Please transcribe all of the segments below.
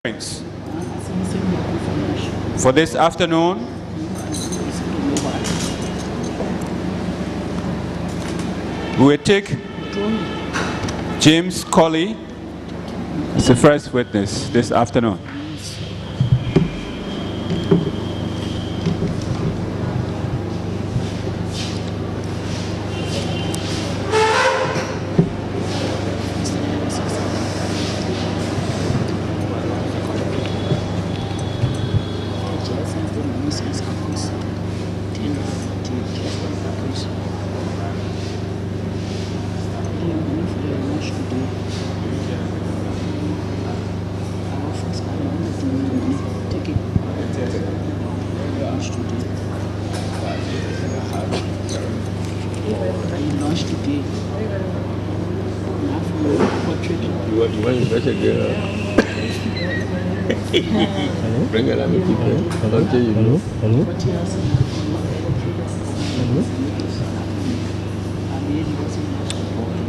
points for this afternoon. We will take James Colley as the first witness this afternoon.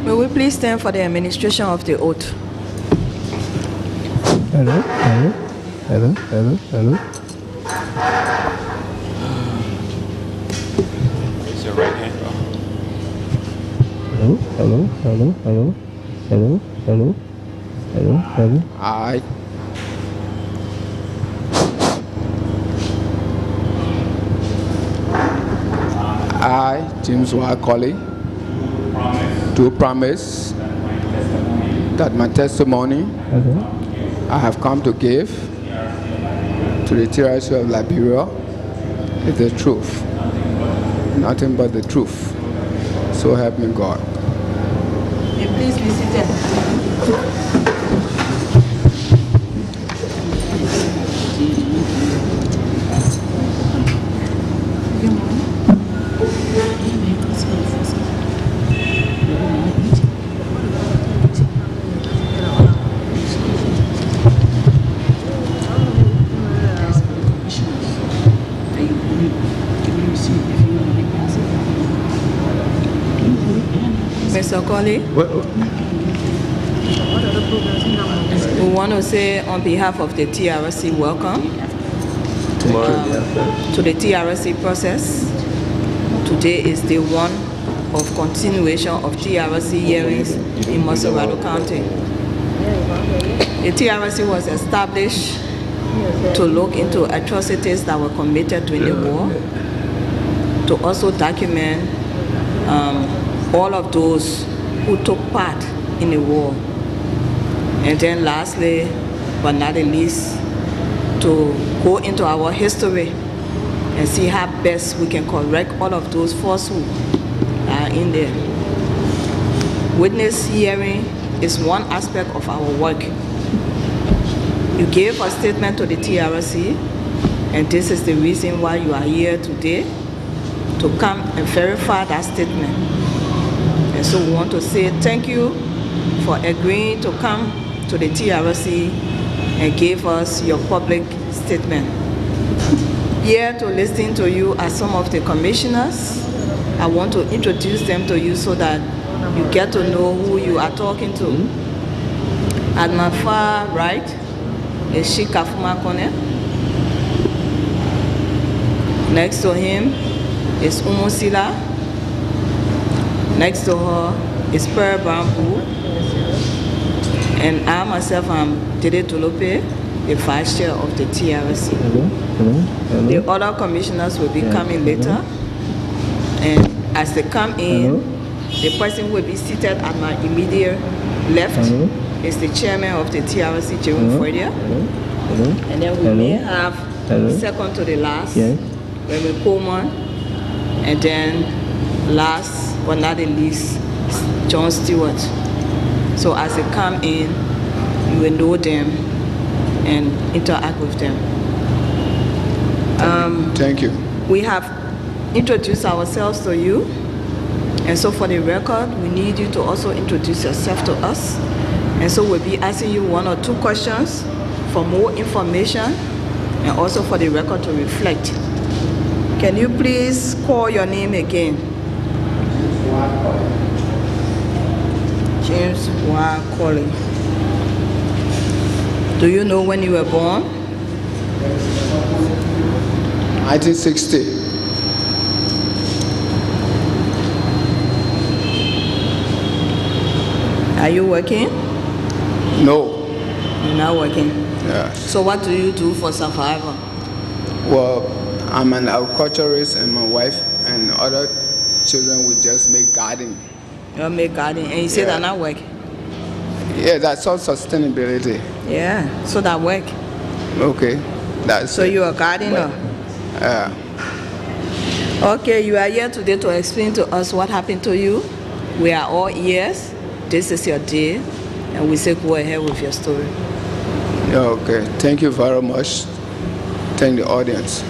Will we please stand for the administration of the oath? Hello. Raise your right hand. Hello. I, James Colley, do promise that my testimony I have come to give to the TRC of Liberia is the truth, nothing but the truth. So help me God. Please be seated. Mr. Colley, we want to say on behalf of the TRC, welcome to the TRC process. Today is day one of continuation of TRC hearings in Monrovia County. The TRC was established to look into atrocities that were committed during the war, to also document all of those who took part in the war. And then lastly, but not the least, to go into our history and see how best we can correct all of those falsehoods that are in there. Witness hearing is one aspect of our work. You gave a statement to the TRC, and this is the reason why you are here today, to come and verify that statement. And so we want to say thank you for agreeing to come to the TRC and give us your public statement. Here to listen to you are some of the commissioners. I want to introduce them to you so that you get to know who you are talking to. At my far right is Shikafuma Kone. Next to him is Umusila. Next to her is Per Bamboo. And I myself am Dede Tolope, the vice chair of the TRC. The other commissioners will be coming later. And as they come in, the person who will be seated at my immediate left is the chairman of the TRC, Jerome Fredia. And then we may have second to the last, Remy Coleman. And then last but not the least, John Stewart. So as they come in, you will know them and interact with them. Thank you. We have introduced ourselves to you, and so for the record, we need you to also introduce yourself to us. And so we'll be asking you one or two questions for more information and also for the record to reflect. Can you please call your name again? James Colley. Do you know when you were born? 1960. Are you working? No. You're not working. Yeah. So what do you do for survival? Well, I'm an agriculturist, and my wife and other children we just make garden. You make garden, and you say Yeah. that not work. Yeah, that's all sustainability. Yeah, so that work. Okay, that's So it. you're a gardener. Okay, you are here today to explain to us what happened to you. We are all ears. This is your day, and we say go ahead with your story. Okay, thank you very much. Thank the audience.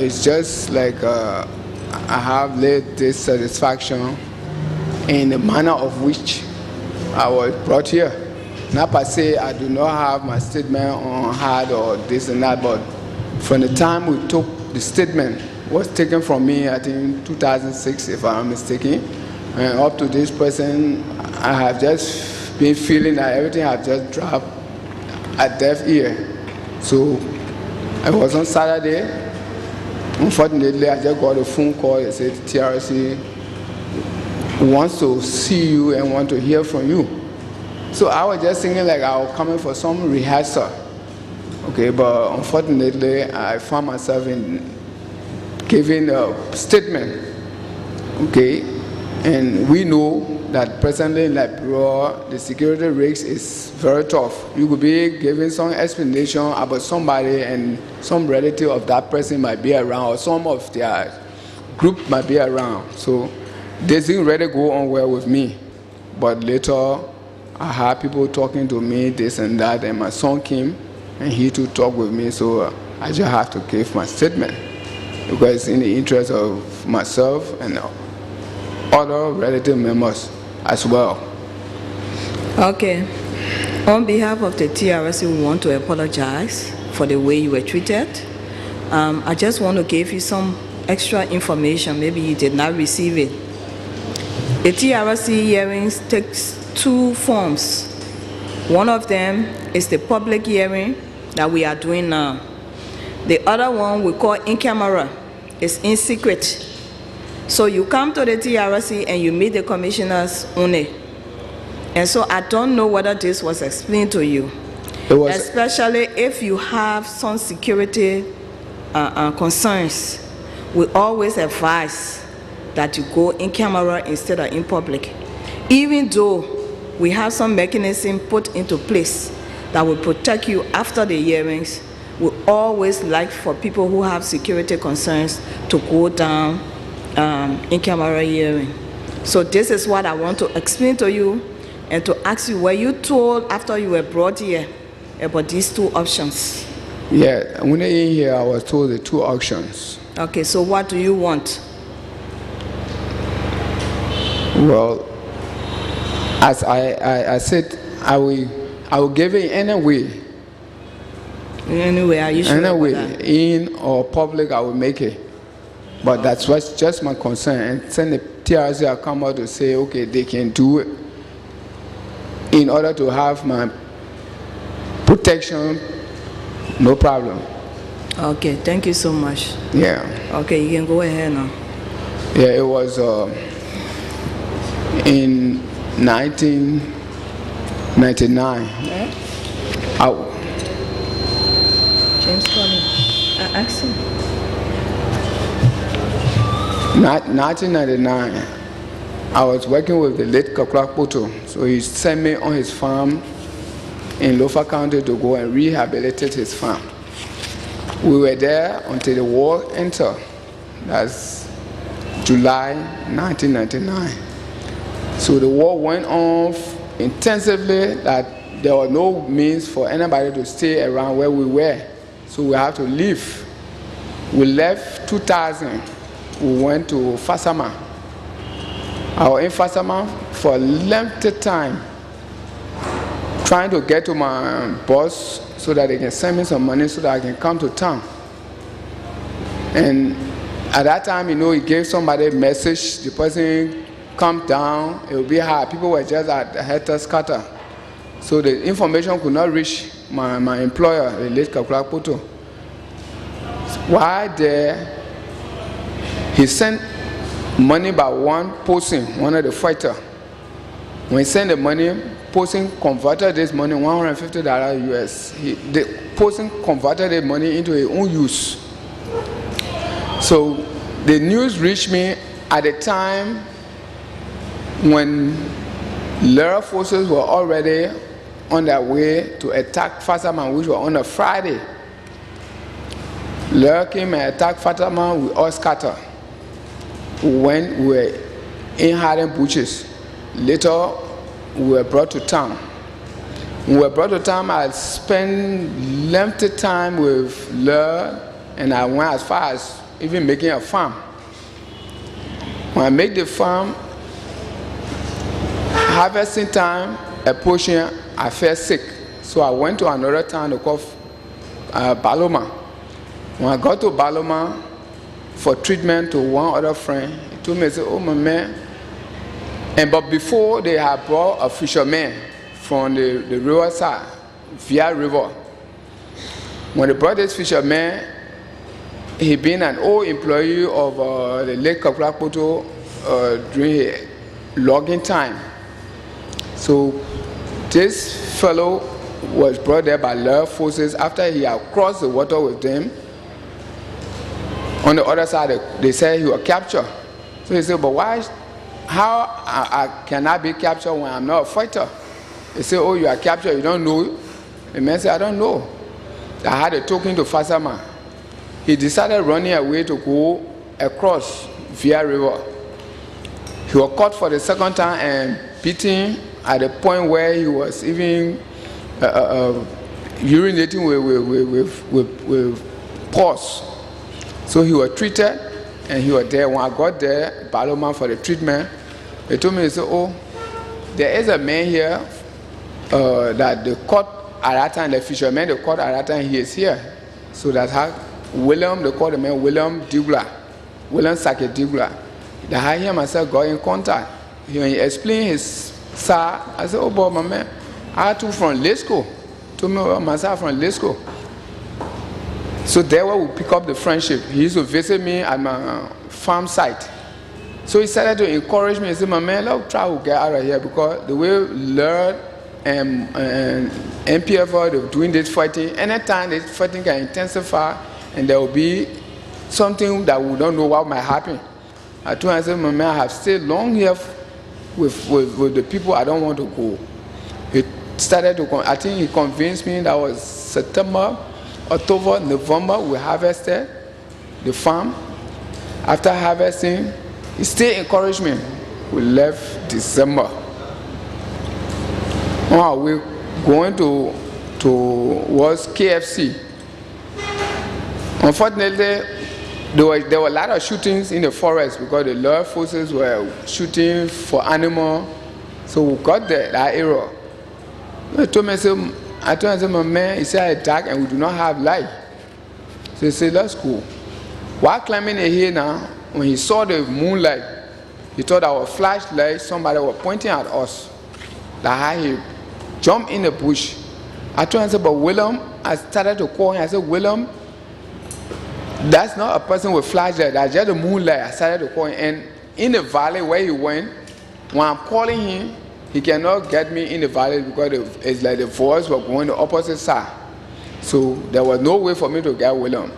It's just like I have laid this satisfaction in the manner of which I was brought here. Not per se, I do not have my statement on hard or this and that, but from the time we took the statement, was taken from me, I think 2006, if I'm not mistaken, and up to this present, I have just been feeling that everything has just dropped at deaf ear. So I was on Saturday. Unfortunately, I just got a phone call. They said TRC wants to see you and want to hear from you. So I was just thinking like I was coming for some rehearsal. Okay, but unfortunately, I found myself in giving a statement. Okay, and we know that presently in Liberia, the security risk is very tough. You could be giving some explanation about somebody and some relative of that person might be around, or some of their group might be around. So they didn't really go on well with me. But later, I had people talking to me, this and that, and my son came and he too talked with me, so I just have to give my statement because it's in the interest of myself and other relative members as well. Okay. On behalf of the TRC, we want to apologize for the way you were treated. I just want to give you some extra information. Maybe you did not receive it. The TRC hearings takes two forms. One of them is the public hearing that we are doing now. The other one we call in camera. It's in secret. So you come to the TRC and you meet the commissioners only. And so I don't know whether this was explained to you. It was, especially if you have some security concerns. We always advise that you go in camera instead of in public. Even though we have some mechanism put into place that will protect you after the hearings, we always like for people who have security concerns to go down in camera hearing. So this is what I want to explain to you and to ask you, were you told after you were brought here about these two options? yeah, when I in here, I was told the two options. Okay, so what do you want? Well, as I said, I will give it anyway. Anyway, are you sure about Anyway, that? in or public, I will make it. But that's what's just my concern. And then the TRC will come out to say, okay, they can do it in order to have my protection, no problem. Okay, thank you so much. Yeah. Okay, you can go ahead now. Yeah, it was in 1999. James Collins, ask him. 1999, I was working with the late Poto, so he sent me on his farm in Lofa County to go and rehabilitate his farm. We were there until the war entered. That's July 1999. So the war went on intensively that there was no means for anybody to stay around where we were. So we had to leave. We left 2000. We went to Fasama. I was in Fasama for a lengthy time, trying to get to my boss so that they can send me some money so that I can come to town. And at that time, he gave somebody a message, the person come down, it will be hard. People were just at the helter scatter. So the information could not reach my employer, the late Kakula Poto. While there, he sent money by one posting, one of the fighter. When he sent the money, posting converted this money, $150 US. The posting converted the money into his own use. So the news reached me at the time when Liberia forces were already on their way to attack Fasaman, which were on a Friday. Liberia came and attacked Fasaman, we all scattered. When we were in hiding bushes. Later, we were brought to town. When we were brought to town, I spent lengthy time with Liberia, and I went as far as even making a farm. When I made the farm, harvesting time, approaching, I felt sick. So I went to another town called Baloma. When I got to Baloma for treatment to one other friend, he told me, he said, oh my man. But before they had brought a fisherman from the river side, via river. When they brought this fisherman, he been an old employee of the Lake Kakrapoto during his logging time. So this fellow was brought there by Liberia forces after he had crossed the water with them. On the other side, they said he was captured. So he said, but why? How can I be captured when I'm not a fighter? They said, oh, you are captured, you don't know. The man said, I don't know. I had a talking to Fasama. He decided running away to go across via river. He was caught for the second time and beaten at the point where he was even urinating with pus. So he was treated and he was there. When I got there, Baloma for the treatment, they told me, they said, oh, there is a man here that they caught at that time, the fisherman they caught at that time, he is here. So that's how William, they called the man William Douglas, William Sake Douglas. That how he and myself got in contact. He explained his sir. I said, oh boy, my man, I too from Lesco. Told me about myself from Lesco. So there we pick up the friendship. He used to visit me at my farm site. So he started to encourage me. He said, my man, let's try to get out of here because the way Lord and NPFL, they're doing this fighting, anytime this fighting can intensify and there will be something that we don't know what might happen. I told him, I said, my man, I have stayed long here with the people, I don't want to go. He started to, I think he convinced me that was September, October, November, we harvested the farm. After harvesting, he still encouraged me. We left December. We going towards KFC. Unfortunately, there were a lot of shootings in the forest because the law forces were shooting for animals. So we got there, that area. He told me, I told him, my man, he said it's dark and we do not have light. So he said, let's go. While climbing the hill now, when he saw the moonlight, he thought our flashlight, somebody was pointing at us. That's how he jumped in the bush. I told him, I said, but William, I started to call him. I said, William, that's not a person with flashlight, that's just the moonlight. I started to call him. And in the valley where he went, when I'm calling him, he cannot get me in the valley because it's like the voice was going the opposite side. So there was no way for me to get William.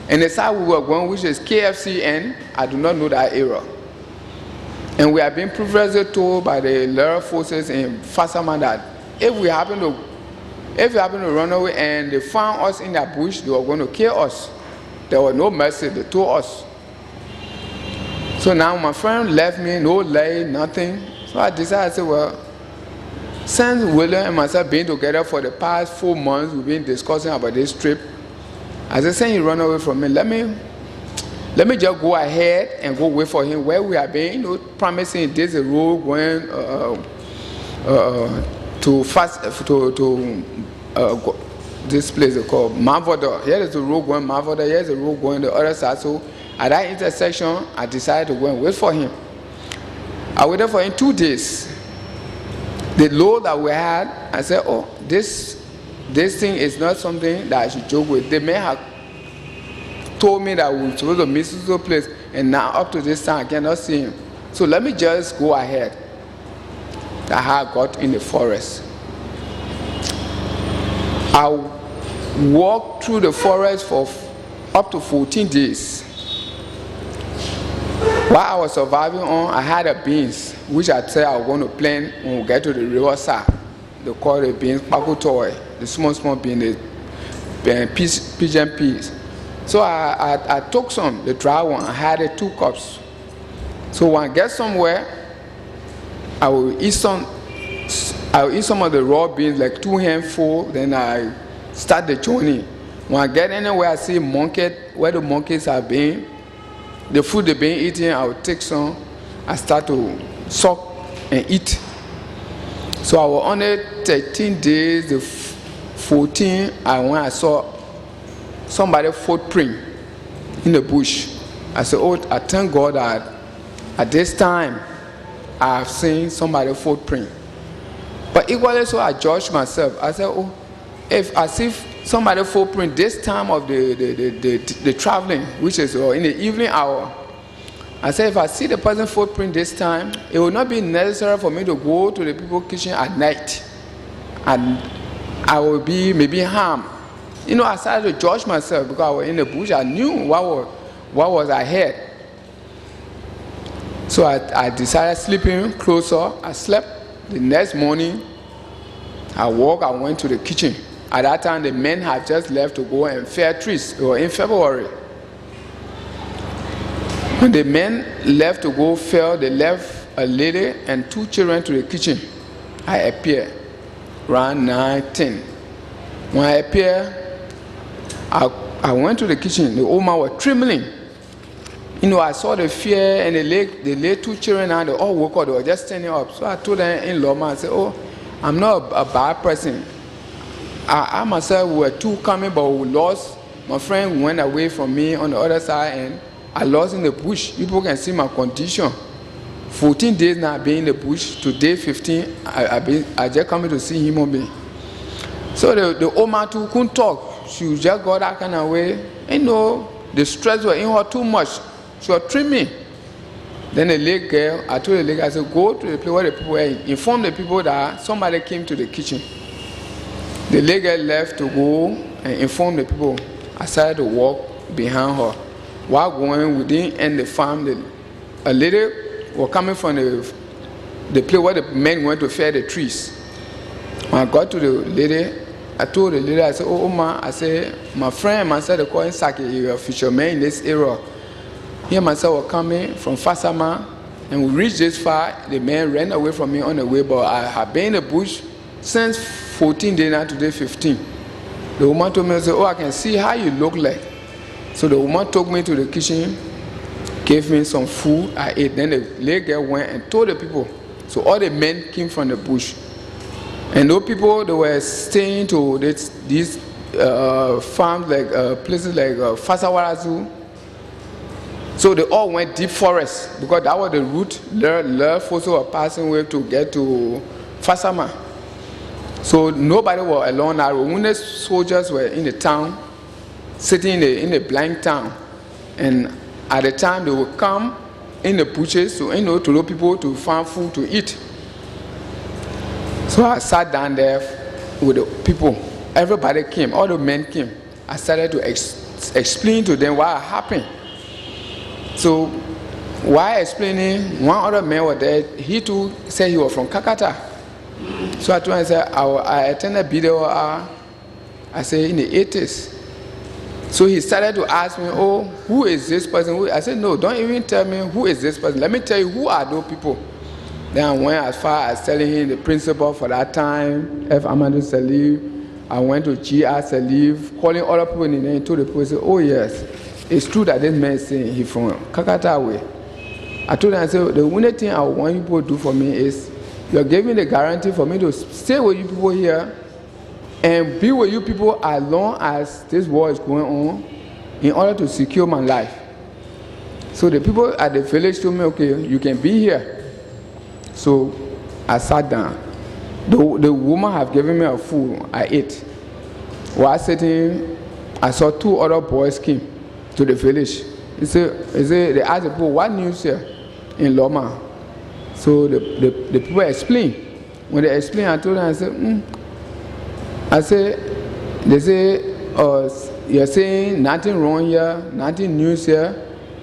And the side we were going, which is KFC, and I do not know that area. And we have been previously told by the Liberia forces in Fasaman that if we happen to run away and they found us in that bush, they were going to kill us. There was no mercy, they told us. So now my friend left me, no light, nothing. So I decided, I said, well, since William and myself been together for the past 4 months, we've been discussing about this trip. I said, since he run away from me, let me just go ahead and go wait for him where we have been, promising there's a road going to this place called Monrovia. Here is the road going Monrovia, here is the road going the other side. So at that intersection, I decided to go and wait for him. I waited for him 2 days. The load that we had, I said, oh, this this thing is not something that I should joke with. They may have told me that we were supposed to meet to place, and now up to this time I cannot see him. So let me just go ahead. That's how I got in the forest. I walked through the forest for up to 14 days. While I was surviving on, I had a beans, which I said I was going to plant when we get to the river side. They call the beans pakutoi, the small beans, the pigeon peas. So I took some, the dry one, I had it 2 cups. So when I get somewhere, I will eat some of the raw beans, like 2 handfuls, then I start the journey. When I get anywhere, I see market, where the monkeys are being, the food they've been eating, I will take some, I start to suck and eat. So I was on it 13 days, the 14, when I saw somebody's footprint in the bush. I said, oh, I thank God that at this time, I have seen somebody's footprint. But equally so, I judged myself. I said, oh, if I see somebody's footprint this time of the traveling, which is in the evening hour, I said, if I see the person's footprint this time, it will not be necessary for me to go to the people's kitchen at night. And I will be maybe harmed. You know, I started to judge myself because I was in the bush. I knew what was ahead. So I decided sleeping closer. I slept. The next morning, I went to the kitchen. At that time, the men had just left to go and fell trees. It was in February. When the men left to go fell, they left a lady and 2 children to the kitchen. I appeared around 9:10. When I appeared, I went to the kitchen. The old man was trembling. You know, I saw the fear, and they laid 2 children and they all woke up. They were just standing up. So I told them in-law, man, I said, oh, I'm not a bad person. I myself were 2 coming, but we lost. My friend went away from me on the other side, and I lost in the bush. People can see my condition. 14 days now I've been in the bush. Today, 15, I just coming to see him on me. So the old man too couldn't talk. She just got that kind of way. You know, the stress was in her too much. She was trimming. Then the lady girl, I told the lady, I said, go to the place where the people were. Inform the people that somebody came to the kitchen. The lady girl left to go and inform the people. I started to walk behind her. While going, we didn't end the farm. A lady was coming from the place where the men went to fell the trees. When I got to the lady, I told the lady, I said, oh, man, I said, my friend, myself, they call him Saki, he's a fisherman in this area. He and myself were coming from Fasama, and we reached this far. The man ran away from me on the way, but I have been in the bush since 14 days now, today 15. The woman told me, I said, oh, I can see how you look like. So the woman took me to the kitchen, gave me some food, I ate. Then the lady girl went and told the people. So all the men came from the bush. And those people, they were staying to these farms, like places like Fasawarazu. So they all went deep forest because that was the route the folks were passing with to get to Fasama. So nobody was alone that road. When the soldiers were in the town, sitting in the blank town, and at the time they would come in the bushes to those people to find food to eat. So I sat down there with the people. Everybody came, all the men came. I started to explain to them what happened. So while explaining, one other man was there. He too said he was from Kakata. So I told him, I said, I attended BDOR, I said, in the 80s. So he started to ask me, oh, who is this person? I said, no, don't even tell me who is this person. Let me tell you who are those people. Then I went as far as telling him the principal for that time, F. Amadou Salif. I went to G.R. Salif, calling other people in the name, told the people, said, oh yes, it's true that this man is saying he's from Kakata way. I told him, I said, the only thing I want you people to do for me is, you're giving the guarantee for me to stay with you people here and be with you people as long as this war is going on in order to secure my life. So the people at the village told me, okay, you can be here. So I sat down. The woman have given me a food. I ate. while sitting, I saw 2 other boys came to the village. They asked the people, what news here in Loma? So the people explained. When they explained, I told them, they say, you're saying nothing wrong here, nothing news here,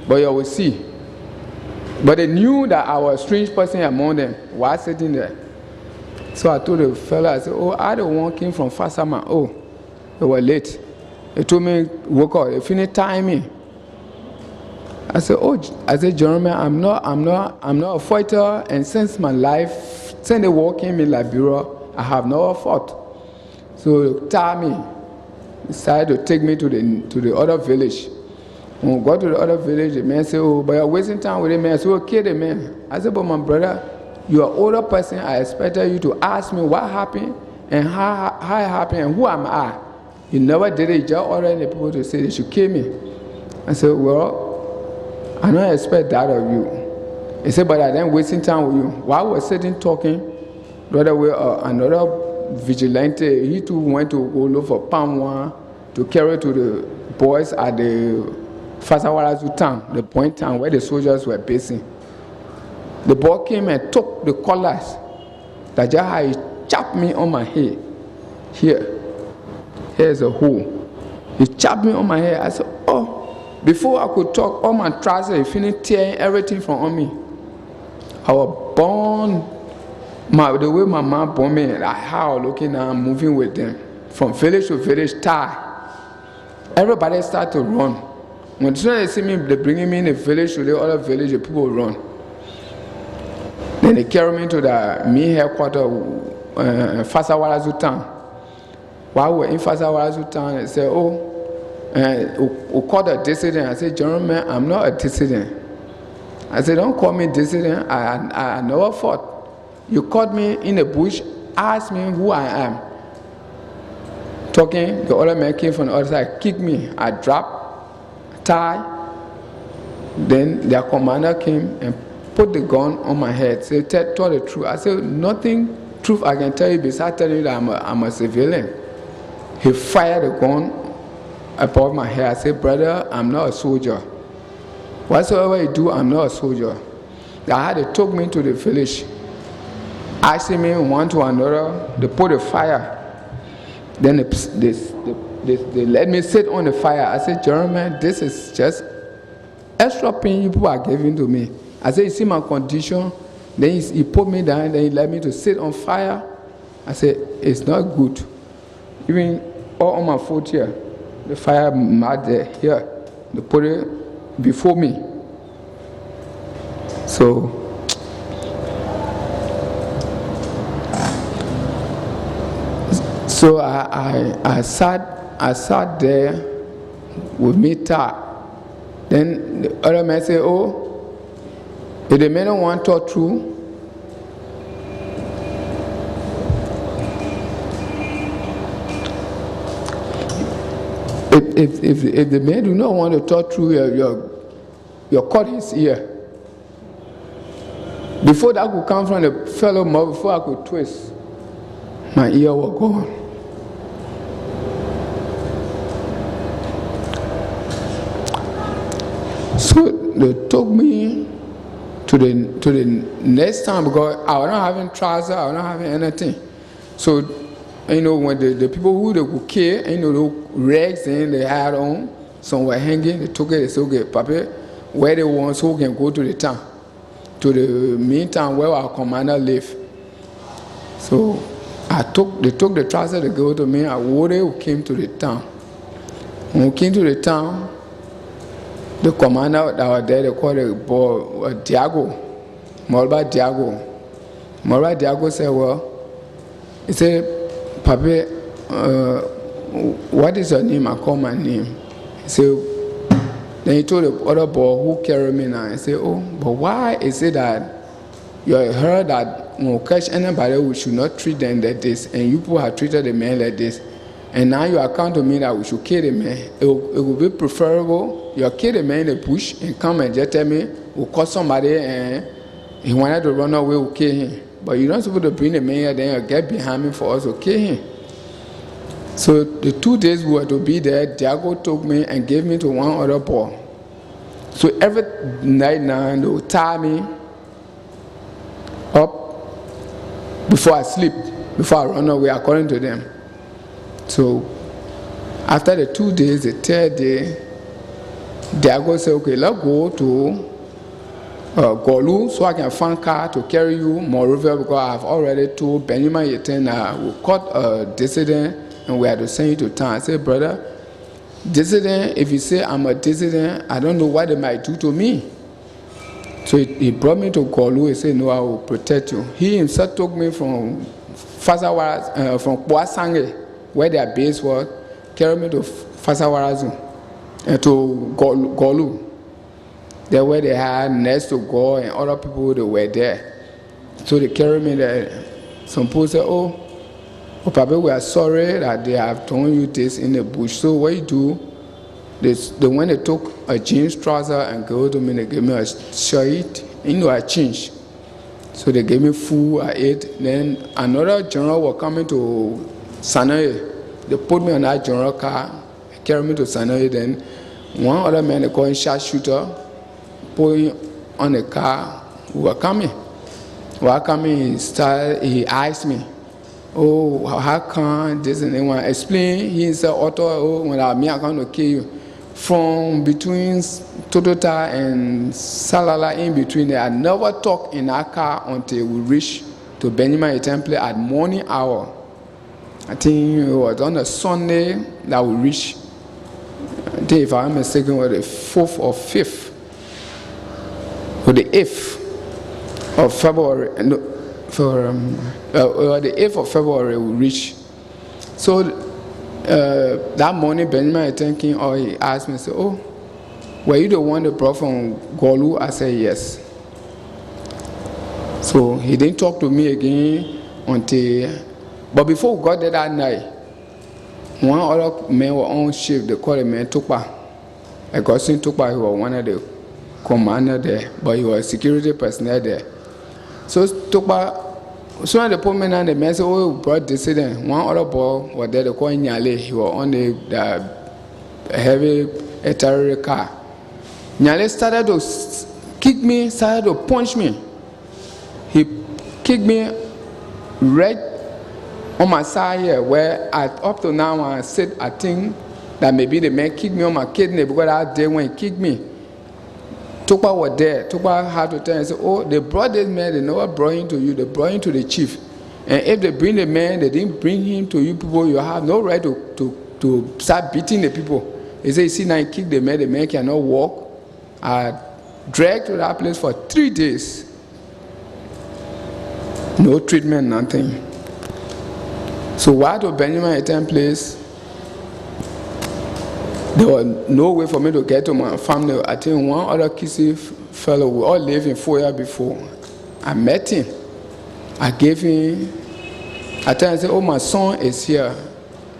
but you will see. But they knew that I was a strange person among them while sitting there. So I told the fella, I said, oh, I the one came from Fasama. Oh, they were late. They told me, woke up, they finished timing. I said, gentlemen, I'm not a fighter, and since my life, since the war came in Liberia, I have never fought. So they tied me, decided to take me to the other village. When we got to the other village, the man said, oh, but you're wasting time with the man. So okay, the man. I said, but my brother, you're an older person. I expected you to ask me what happened and how it happened and who am I. You never did it. You just ordered the people to say they should kill me. I said, well, I don't expect that of you. He said, but I didn't wasting time with you. While we were sitting talking, the other way, another vigilante, he too went to go look for palm one to carry to the boys at the Fasawarazu town, the point town where the soldiers were basing. The boy came and took the collars that just chopped me on my head. Here's a hole. He chopped me on my head. I said, oh. Before I could talk, all my trousers finished tearing everything from on me. I was born, the way my mom born me, like how looking now, moving with them. From village to village, tie. Everybody start to run. When they see me, they bringing me in the village to the other village, the people run. Then they carry me to the main headquarters, Fasawarazu town. While we were in Fasawarazu town, they said, oh, we called a dissident. I said, gentlemen, I'm not a dissident. I said, don't call me dissident. I never fought. You caught me in the bush, asked me who I am. Talking, the other man came from the other side, kicked me. I dropped, tied. Then their commander came and put the gun on my head. Said, tell the truth. I said, nothing truth I can tell you besides telling you that I'm a civilian. He fired the gun above my head. I said, brother, I'm not a soldier. Whatsoever you do, I'm not a soldier. They had to took me to the village, asking me one to another. They put a fire. Then they let me sit on the fire. I said, gentlemen, this is just extra pain you people are giving to me. I said, you see my condition? Then he put me down, then he let me to sit on fire. I said, it's not good. Even all on my foot here, the fire mat there, here, they put it before me. So I sat there with me tied. Then the other man said, oh, if the men don't want to talk through, if the man do not want to talk through, you're cut his ear. Before that could come from the fellow mob, before I could twist, my ear was gone. So they took me to the next time because I was not having trousers, I was not having anything. So, you know, when the people who they could kill, you know, the rags they had on, some were hanging, they took it, they said, okay, Papa, where they want, so we can go to the town, to the main town where our commander lived. So they took the trousers to go to me, I wore it, we came to the town. When we came to the town, the commander that was there, they called the boy Diago, Morba Diago. Morba Diago said, well, he said, Papa, what is your name? I call my name. He said, then he told the other boy who carried me now, he said, oh, but why is it that you heard that when we catch anybody, we should not treat them like this, and you people have treated the man like this? And now you account to me that we should kill the man. It would be preferable you kill the man in the bush and come and just tell me we'll call somebody and he wanted to run away, we'll kill him. But you're not supposed to bring the man here, then you get behind me for us to kill him. So the 2 days we were to be there, Diago took me and gave me to one other boy. So every night now, they would tie me up before I sleep, before I run away, according to them. So after the 2 days, the third day, Diago said, okay, let's go to Golu so I can find a car to carry you Monrovia, because I have already told Benjamin Yeaten we caught a dissident and we had to send you to town. I said, brother, dissident, if you say I'm a dissident, I don't know what they might do to me. So he brought me to Golu. He said, no, I will protect you. He himself took me from Fasawaras, from Boasange, where their base was, carried me to Fasawarazu and to Golu. There where they had next to go and other people that were there. So they carried me there. Some people said, oh, Papa, we are sorry that they have told you this in the bush. So what you do, when they took a jeans trouser and go to me, they gave me a shirt, I changed. So they gave me food, I ate. Then another general was coming to Sanae. They put me on that general car, carried me to Sanae. Then one other man, they call him sharpshooter, put on the car. We were coming. While coming, he asked me, oh, how come this and anyone explain? He said, oh, when I'm going to kill you. From between Totota and Salala, in between there, I never talked in that car until we reached to Benjamin Yeaten at morning hour. I think it was on a Sunday that we reached. I think, if I'm mistaken, it was the 4th or 5th, or the 8th of February. No, the 8th of February we reached. So that morning, Benjamin Yeaten came, or he asked me, said, oh, were you the one that brought from Golu? I said, yes. So he didn't talk to me again until, but before we got there that night, one other man was on shift. They called him man Tukpa. Augustine Tukpa, he was one of the commanders there, but he was security personnel there. So Tukpa, so when they put me down, the man said, oh, we brought dissident. One other boy was there, they called him Nyale. He was on the heavy artillery car. Nyale started to kick me, started to punch me. He kicked me right on my side here, where up to now I said, I think that maybe the man kicked me on my kidney, because that day when he kicked me, Tukpa was there. Tukpa had to tell him, say, oh, they brought this man, they never brought him to you, they brought him to the chief. And if they bring the man, they didn't bring him to you people, you have no right to start beating the people. He said, you see, now he kicked the man cannot walk. I dragged to that place for 3 days. No treatment, nothing. So while to Benjamin Yeaten place, there was no way for me to get to my family. I think one other Kisi fellow, we all lived in 4 years before. I met him. I gave him, I told him, I said, oh, my son is here,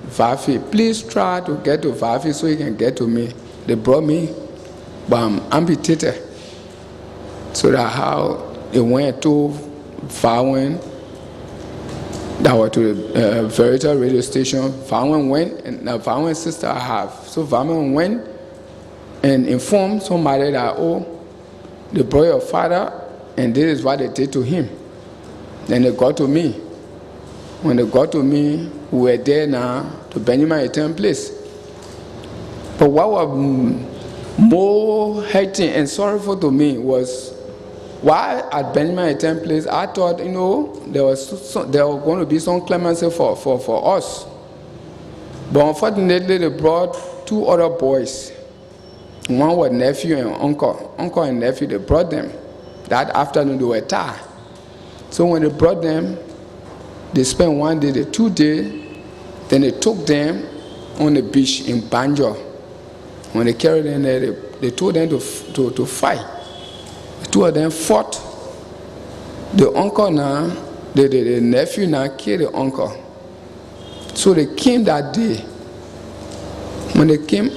Vafi. Please try to get to Vafi so he can get to me. They brought me, but I'm amputated. So that's how they went to Vawen. That was to the Verita radio station. Vawen went, and the Vawen sister I have. So Vawen went and informed somebody that, oh, they brought your father, and this is what they did to him. Then they got to me. When they got to me, we were there now to Benjamin Yeaten place. But what was more hurting and sorrowful to me was, while at Benjamin Yeaten place, I thought, there was going to be some clemency for us. But unfortunately, they brought 2 other boys. One was nephew and uncle. Uncle and nephew, they brought them. That afternoon, they were tired. So when they brought them, they spent 1 day, 2 days, then they took them on the beach in Banjo. When they carried them there, they told them to fight. The 2 of them fought. The uncle now, the nephew now killed the uncle. So they came that day. When they came,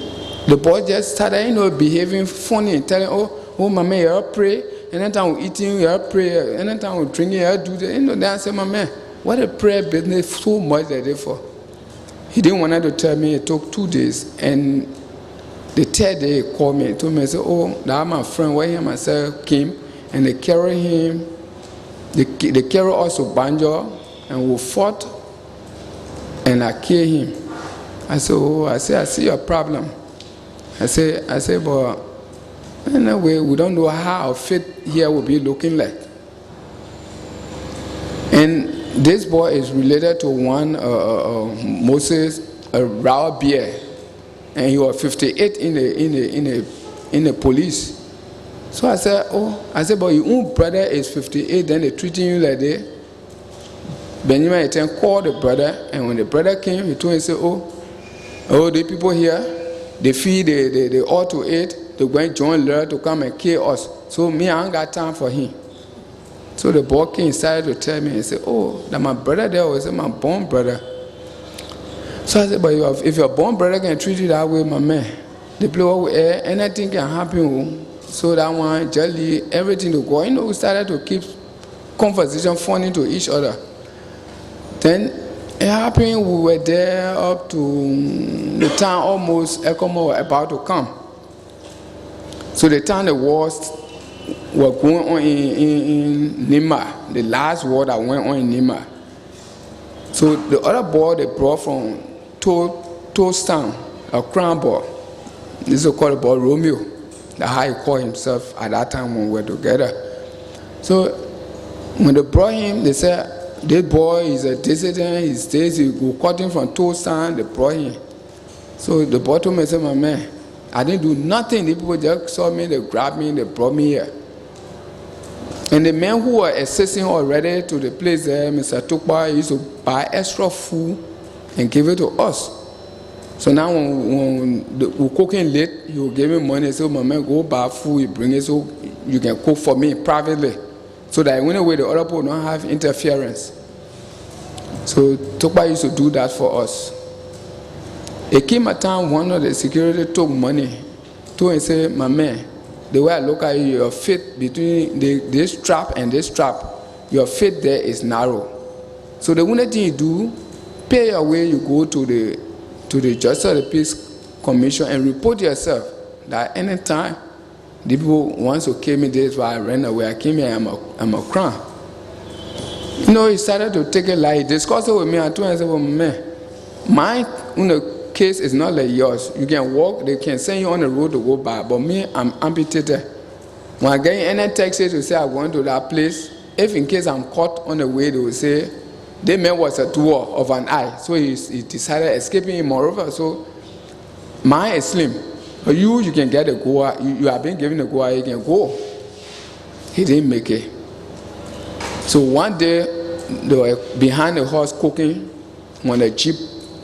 the boy just started, behaving funny, telling, oh, mama, you pray. Anytime we eating, you pray. Anytime we drinking, you do that. Then I said, mama, what a prayer business so much they did for. He didn't want to tell me. It took 2 days, and the third day he called me and told me, I said, oh, that my friend, where he and myself came, and they carried him. They carried us to Banjo, and we fought, and I killed him. I said, oh, I see your problem. I said, but anyway, we don't know how our fate here will be looking like. And this boy is related to one Moses Rao Beer, and he was 58 in the police. So I said, but your own brother is 58, then they treating you like that. Benjamin Yeaten called the brother, and when the brother came, he told him, say, the people here, they feel they ought to eat. They went John Lehrer to come and kill us. So me, I ain't got time for him. So the boy came inside to tell me, he said, that my brother there was my born brother. So I said, but if your born brother can treat you that way, my man, the blow air, anything can happen. So that one, jelly, everything to go. We started to keep conversation funny to each other. Then it happened, we were there up to the time almost ECOMOG were about to come. So the time the wars were going on in Nima, the last war that went on in Nima. So the other boy they brought from Toasttown, a crown boy. This is called the boy Romeo. That's how he called himself at that time when we were together. So when they brought him, they said, this boy is a dissident, he stays, he go cutting from Toasttown, they brought him. So the boy told me, said, my man, I didn't do nothing. The people just saw me, they grabbed me, they brought me here. And the men who were assisting already to the place there, Mr. Tukpa, used to buy extra food and give it to us. So now when we're cooking late, he will give me money, so my man, go buy food, you bring it so you can cook for me privately. So that in a way the other people don't have interference. So Tukpa used to do that for us. It came a time one of the security took money to and said, my man, the way I look at you, your fit between this trap and this trap, your fit there is narrow. So the only thing you do, pay your way, you go to the Justice of the Peace Commission and report yourself that anytime the people wants to kill me, this why I ran away. I came here, I'm a crown. He started to take it like he discussed it with me. I told him, I said, well, man, my case is not like yours. You can walk, they can send you on the road to go by, but me, I'm amputated. When I get any taxi to say I'm going to that place, if in case I'm caught on the way, they will say, the man was a doer of an eye. So he decided escaping in Monrovia. So mine is slim. But you can get a goa. You have been given a goa, you can go. He didn't make it. So one day, they were behind the horse cooking when the jeep,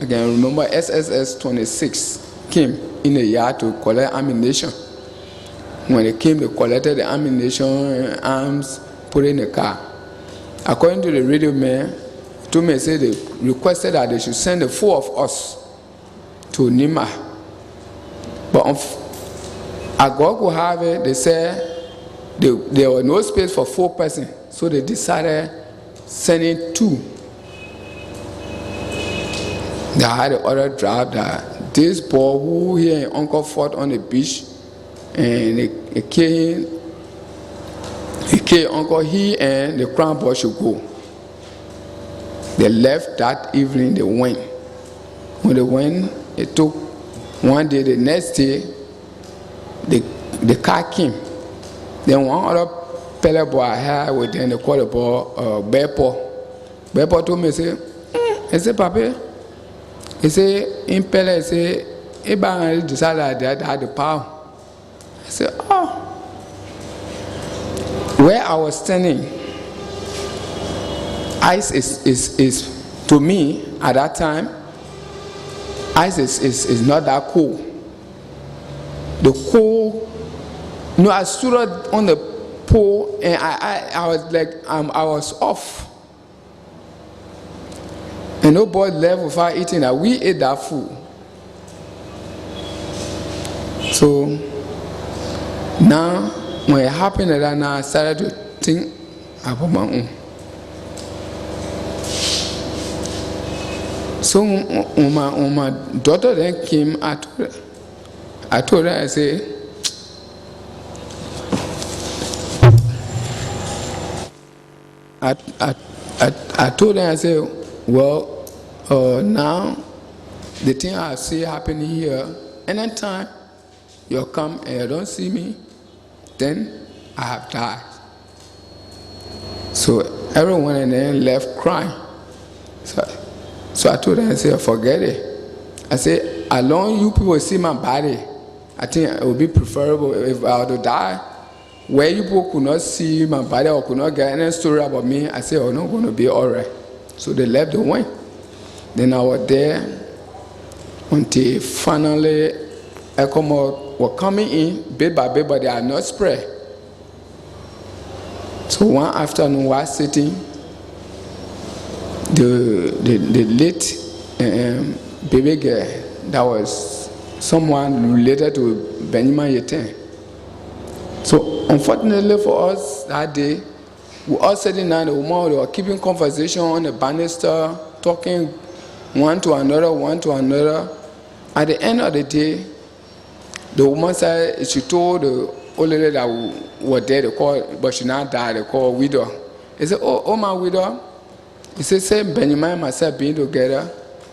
I can remember SSS 26 came in the yard to collect ammunition. When they came, they collected the ammunition, arms, put it in the car. According to the radio man, told me, say they requested that they should send the 4 of us to Nima. But Agog will have it, they said there was no space for 4 persons, so they decided sending 2. They had the other draft that this boy who here in Uncle fought on the beach, and he killed Uncle, he and the crown boy should go. They left that evening, they went. When they went, it took one day, the next day, the car came. Then one other pele boy I had with them, they called the boy Bepo. Bepo told me, he said, Papa, he said, in Pele, he said, Iban decided that I had the power. I said, where I was standing, ice is to me at that time, ice is not that cool. The cool, I stood on the pole and I was like, I was off. And no boy left without eating that. We ate that food. So now, when it happened like that, now I started to think about my own. So when my daughter then came, I told her, I said, I told her, I said, well, now the thing I see happening here, anytime you come and you don't see me, then I have died. So everyone and then left crying. So I told her, I said, forget it. I said, as long as you people see my body, I think it would be preferable if I were to die, where you people could not see my body or could not get any story about me. I said, oh, no, going to be all right. So they left the way. Then I was there until finally ecomog were coming in bit by bit, but they are not spread. So one afternoon, while sitting, the late baby girl that was someone related to Benjamin Yeaten. So unfortunately for us that day, we all sitting down, the woman, they were keeping conversation on the banister, talking one to another. At the end of the day, the woman said she told the old lady that were there, they called, but she not died, they called widow. He said, oh my widow. He said, say Benjamin and myself being together,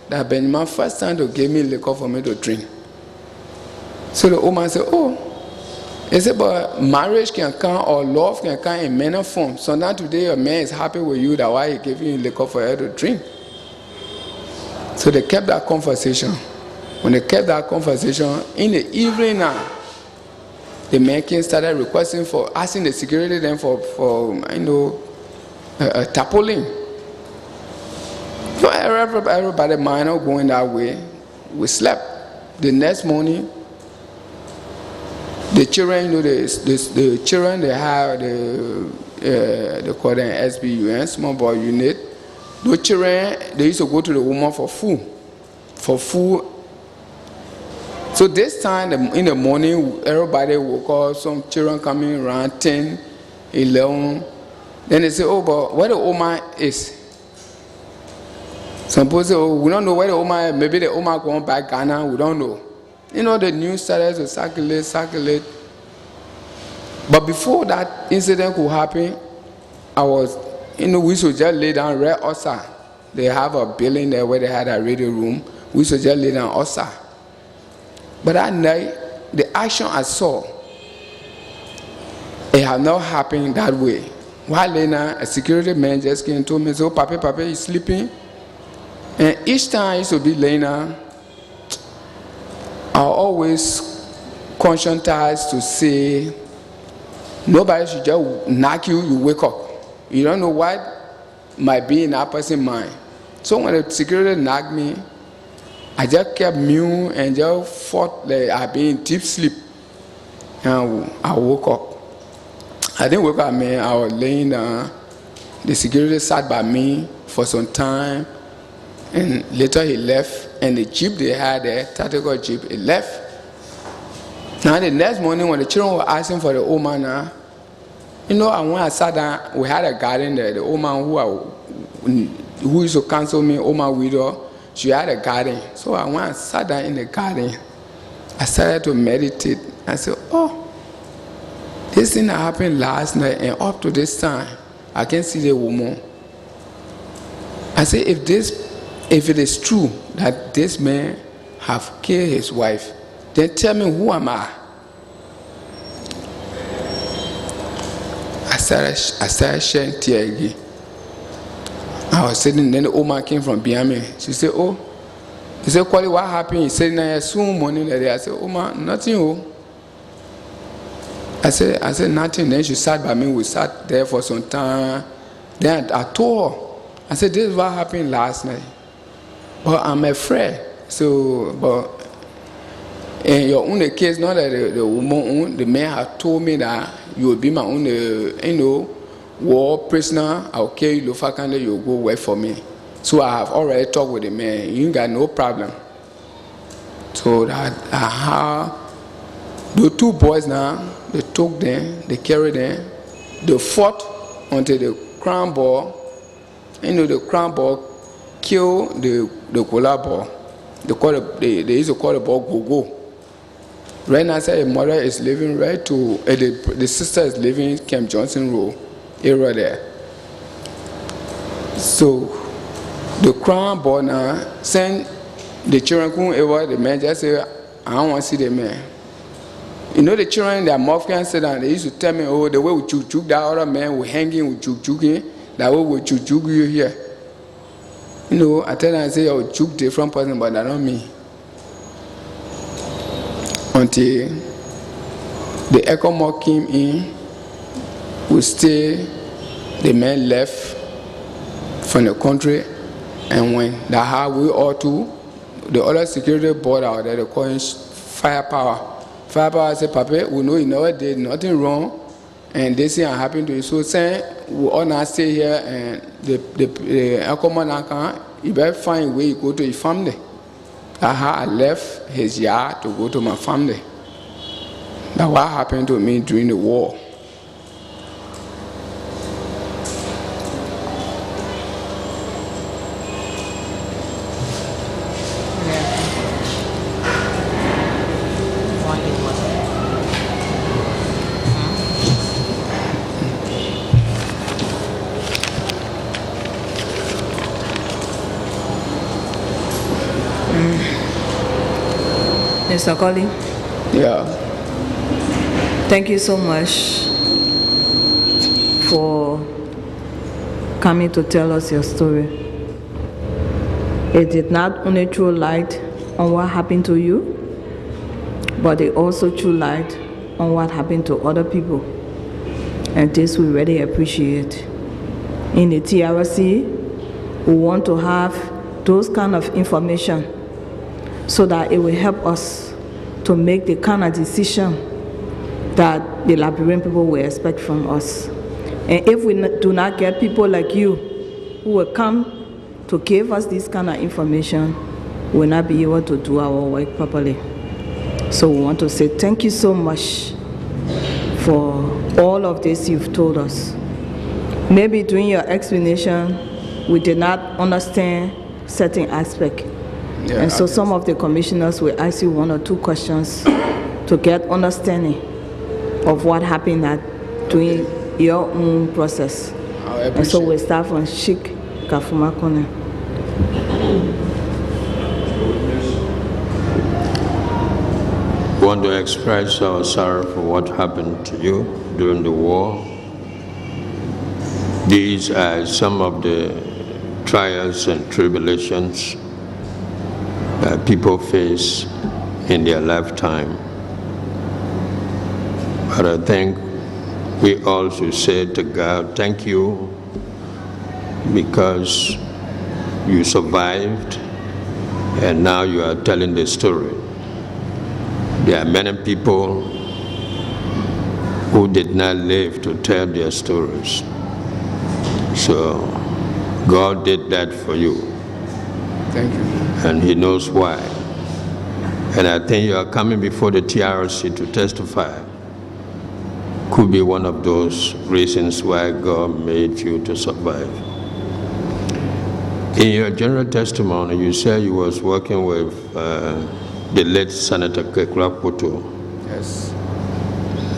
that Benjamin first time to give me liquor for me to drink. So the woman said, oh. He said, but marriage can come or love can come in many forms. So now today a man is happy with you, that's why he gave you liquor for her to drink. So they kept that conversation. When they kept that conversation, in the evening now, the man started requesting for, asking the security then for toppling. So everybody mind not going that way. We slept. The next morning, the children, the children they have they call them SBUN, small boy unit. Those children, they used to go to the woman for food. So this time in the morning, everybody woke up, some children coming around 10, 11. Then they say, oh, but where the woman is? Some people say, oh, we don't know where the woman is. Maybe the woman going back Ghana, we don't know. You know, the news started to circulate. But before that incident could happen, we used to just lay down red outside. They have a building there where they had a radio room. We used to just lay down outside. But that night, the action I saw, it had not happened that way. While later, a security man just came and told me, so, Papa, you sleeping? And each time I used to be laying down, I always conscientize to say, nobody should just knock you, you wake up. You don't know what might be in that person's mind. So when the security knocked me, I just kept mute and just fought like I'd been in deep sleep. And I woke up. I didn't wake up, man. I was laying down. The security sat by me for some time. And later he left. And the jeep they had there, tactical jeep, it left. Now the next morning when the children were asking for the old man, when I sat down, we had a garden there. The old man who used to counsel me, old man widow, she had a garden. So when I sat down in the garden, I started to meditate. I said, oh, this thing that happened last night and up to this time, I can see the woman. I said, if it is true that this man have killed his wife, then tell me, who am I? I started shedding tears again. I was sitting, then the old man came from behind me. She said, oh. He said, Kwali, what happened? He said, nah, soon morning like that. I said, oh man, nothing, oh. I said, nothing. Then she sat by me. We sat there for some time. Then I told her, I said, this is what happened last night. But I'm afraid. So, but in your own case, not that the woman, the man had told me that you will be my own, war prisoner. I'll kill you, Lufakande, you'll go work for me. So I have already talked with the man. You ain't got no problem. So that the two boys now, they took them, they carried them, they fought until the crown ball. The crown ball killed the the cola ball. They used to call the ball go-go. Right now, say a mother is living right to, the sister is living in Camp Johnson Road area there. So the crown ball now send the children come over, the man just say, I don't want to see the man. You know the children, their mouth can't sit down. They used to tell me, oh, the way we chuk that other man we hanging with chuking, that way we chuk you here. You know, I tell them, I say, oh, chuk different person, but that not me. Until the ecomog came in, we stay, the man left from the country, and when that how we all too, the other security board out there, they call it firepower. Firepower say, Papa, we know you never did nothing wrong, and they say I'm happy to you. So saying we all now stay here, and the ecomog now can, you better find a way you go to your family. That's how I left his yard to go to my family. That's what happened to me during the war. Mr. Colley? Yeah. Thank you so much for coming to tell us your story. It did not only throw light on what happened to you, but it also threw light on what happened to other people. And this we really appreciate. In the TRC, we want to have those kind of information so that it will help us to make the kind of decision that the Liberian people will expect from us. And if we do not get people like you who will come to give us this kind of information, we will not be able to do our work properly. So we want to say thank you so much for all of this you've told us. Maybe during your explanation, we did not understand certain aspects. Yeah, and so some of the commissioners will ask you 1 or 2 questions to get understanding of what happened during your own process. And so we start from Sheikh Kafuma Kone. We want to express our sorrow for what happened to you during the war. These are some of the trials and tribulations that people face in their lifetime. But I think we all should say to God, thank you, because you survived and now you are telling the story. There are many people who did not live to tell their stories. So God did that for you. Thank you. And He knows why. And I think you are coming before the TRC to testify. Could be one of those reasons why God made you to survive. In your general testimony, you said you was working with the late Senator Kekrapoto. Yes.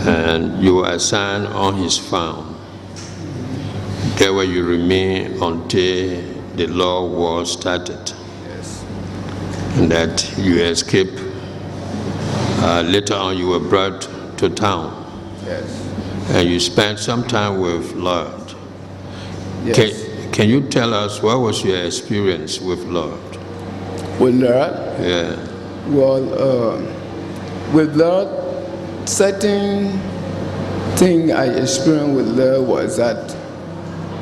And you were assigned on his farm. There where you remain until the law war started. Yes. And that you escaped. Later on, you were brought to town. Yes. And you spent some time with Lord. Yes. Can you tell us what was your experience with Lord? With Lord? Yeah. Well, with Lord, certain thing I experienced with Lord was that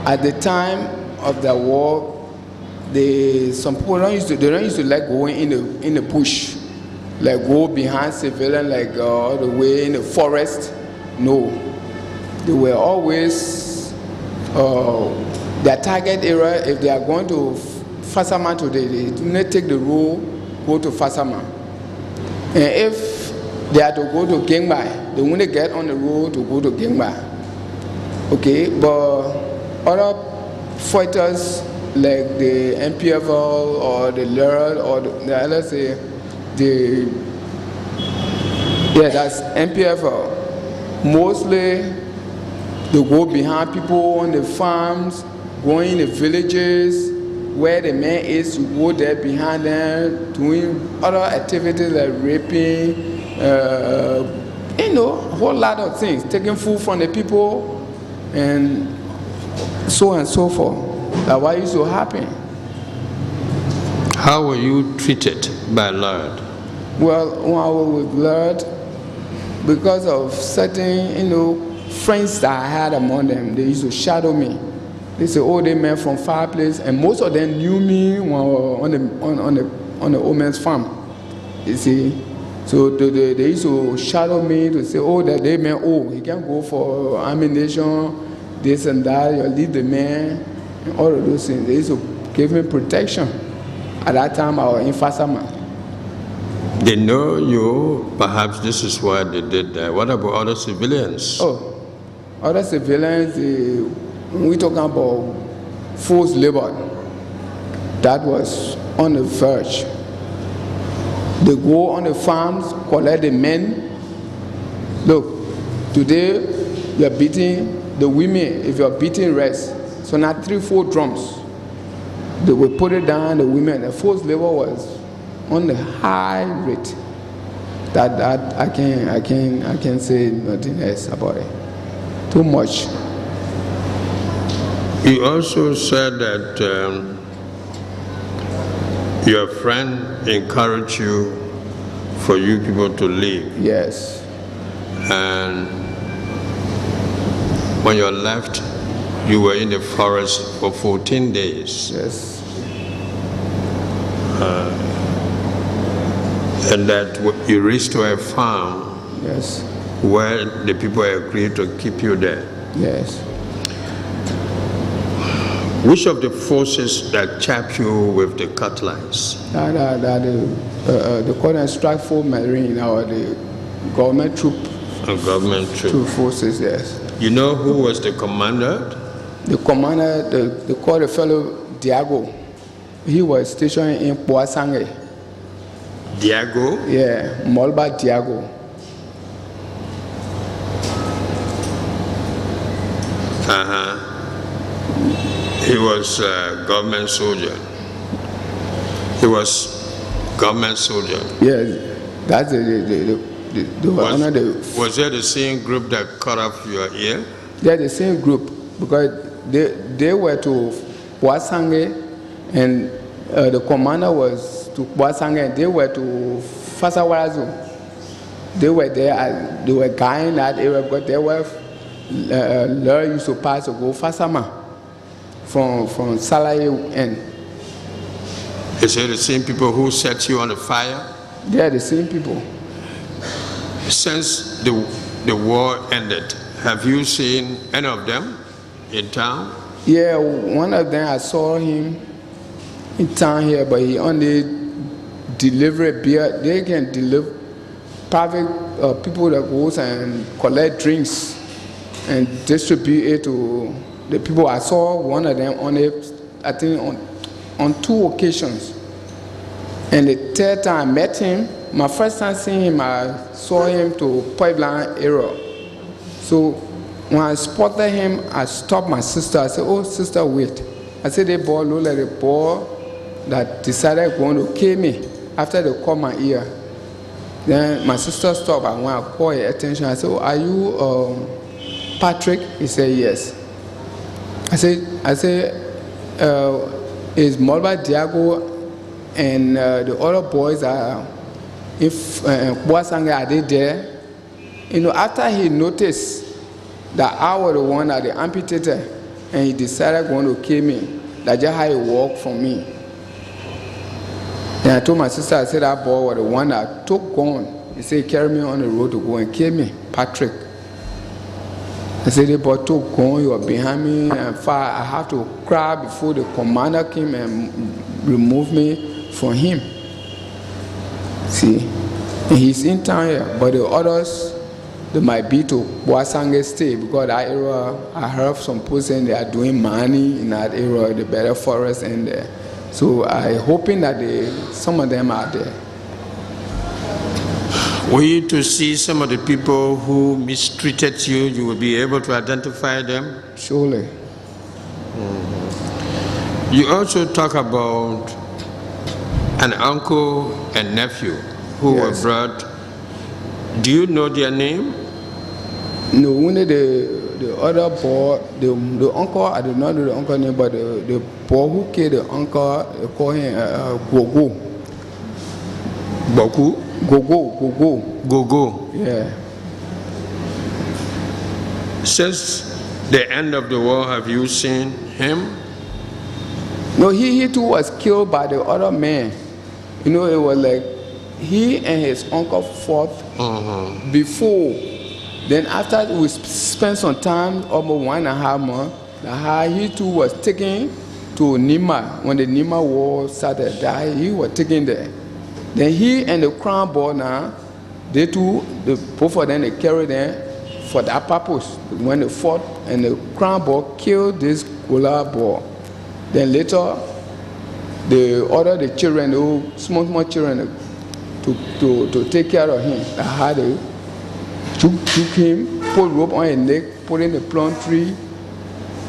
at the time of the war, some people don't used to like going in the bush, like go behind civilian, like all the way in the forest. No, they were always their target area. If they are going to Fasama today, they do not take the road, go to Fasama. And if they are to go to Gengbai, they want to get on the road to go to Gengbai. Okay, but other fighters like the NPFL or the Liberia or the LSA, that's NPFL. Mostly they go behind people on the farms, going in the villages where the man is, you go there behind them, doing other activities like raping, a whole lot of things, taking food from the people, and so forth. That's why it's so happen. How were you treated by Lord? Well, when I was with Lord, because of certain, friends that I had among them, they used to shadow me. They say, oh, they men from fireplace, and most of them knew me when I was on the old man's farm. You see, so they used to shadow me to say, oh, that they men, oh, he can go for ammunition, this and that, you lead the man, and all of those things. They used to give me protection. At that time, I was in Fasama. They know you, perhaps this is why they did that. What about other civilians? Oh, other civilians, when we talking about forced labor, that was on the verge. They go on the farms, collect the men. Look, today you're beating the women, if you're beating rest. So now 3-4 drums. They will put it down, the women. The forced labor was on the high rate. That I can't say nothing else about it. Too much. You also said that your friend encouraged you for you people to leave. Yes. And when you left, you were in the forest for 14 days. Yes. And that you reached to a farm. Yes. Where the people agreed to keep you there. Yes. Which of the forces that chap you with the cutlass? The current strike force marine or the government troop. Government troop forces, yes. You know who was the commander? The commander, they called the fellow Diago. He was stationed in Poasange. Diago? Yeah, Molba Diago. He was a government soldier. He was government soldier. Yes, that's Was it the same group that cut off your ear? They're the same group because they were to Poasange and the commander was to Poasange and they were to Fasawarazo. They were there, they were guiding that area because they were Lord used to pass to go Fasama from Salaye end. Is it the same people who set you on the fire? They are the same people. Since the war ended, have you seen any of them in town? Yeah, one of them I saw him in town here, but he only delivered beer. They can deliver private people that goes and collect drinks and distribute it to the people. I saw one of them on I think on 2 occasions. And the third time I met him, my first time seeing him, I saw him to Point Blank area. So when I spotted him, I stopped my sister. I said, oh, sister, wait. I said, they boy look like a boy that decided going to kill me after they caught my ear. Then my sister stopped, and when I called her attention, I said, oh, are you Patrick? He said, yes. I said, is Molba Diago and the other boys are in Boasanga, are they there? After he noticed that I was the one that they amputated and he decided going to kill me, that's just how he walked from me. Then I told my sister, I said, that boy was the one that took gun. He said, carry me on the road to go and kill me, Patrick. I said, the boy took gun, you were behind me, and I have to cry before the commander came and removed me from him. See, and he's in town here, but the others, they might be to Boasange State, because that area, I heard some people saying they are doing money in that area, the better forest in there. So I'm hoping that some of them are there. Were you to see some of the people who mistreated you, you will be able to identify them? Surely. You also talk about an uncle and nephew who Yes. were brought. Do you know their name? No, only the other boy, the uncle, I do not know the uncle name, but the boy who killed the uncle, they call him Gogo. Boku? Gogo. Gogo. Yeah. Since the end of the war, have you seen him? No, he too was killed by the other man. You know, it was like he and his uncle fought before. Then after we spent some time, almost 1.5 months, he too was taken to Nima. When the Nima war started, he was taken there. Then he and the crown boy now, they two, both of them, they carried them for that purpose. When they fought, and the crown boy killed this Gola boy. Then later, the children, the small children, to take care of him. I had to took him, put rope on his neck, put in the plum tree.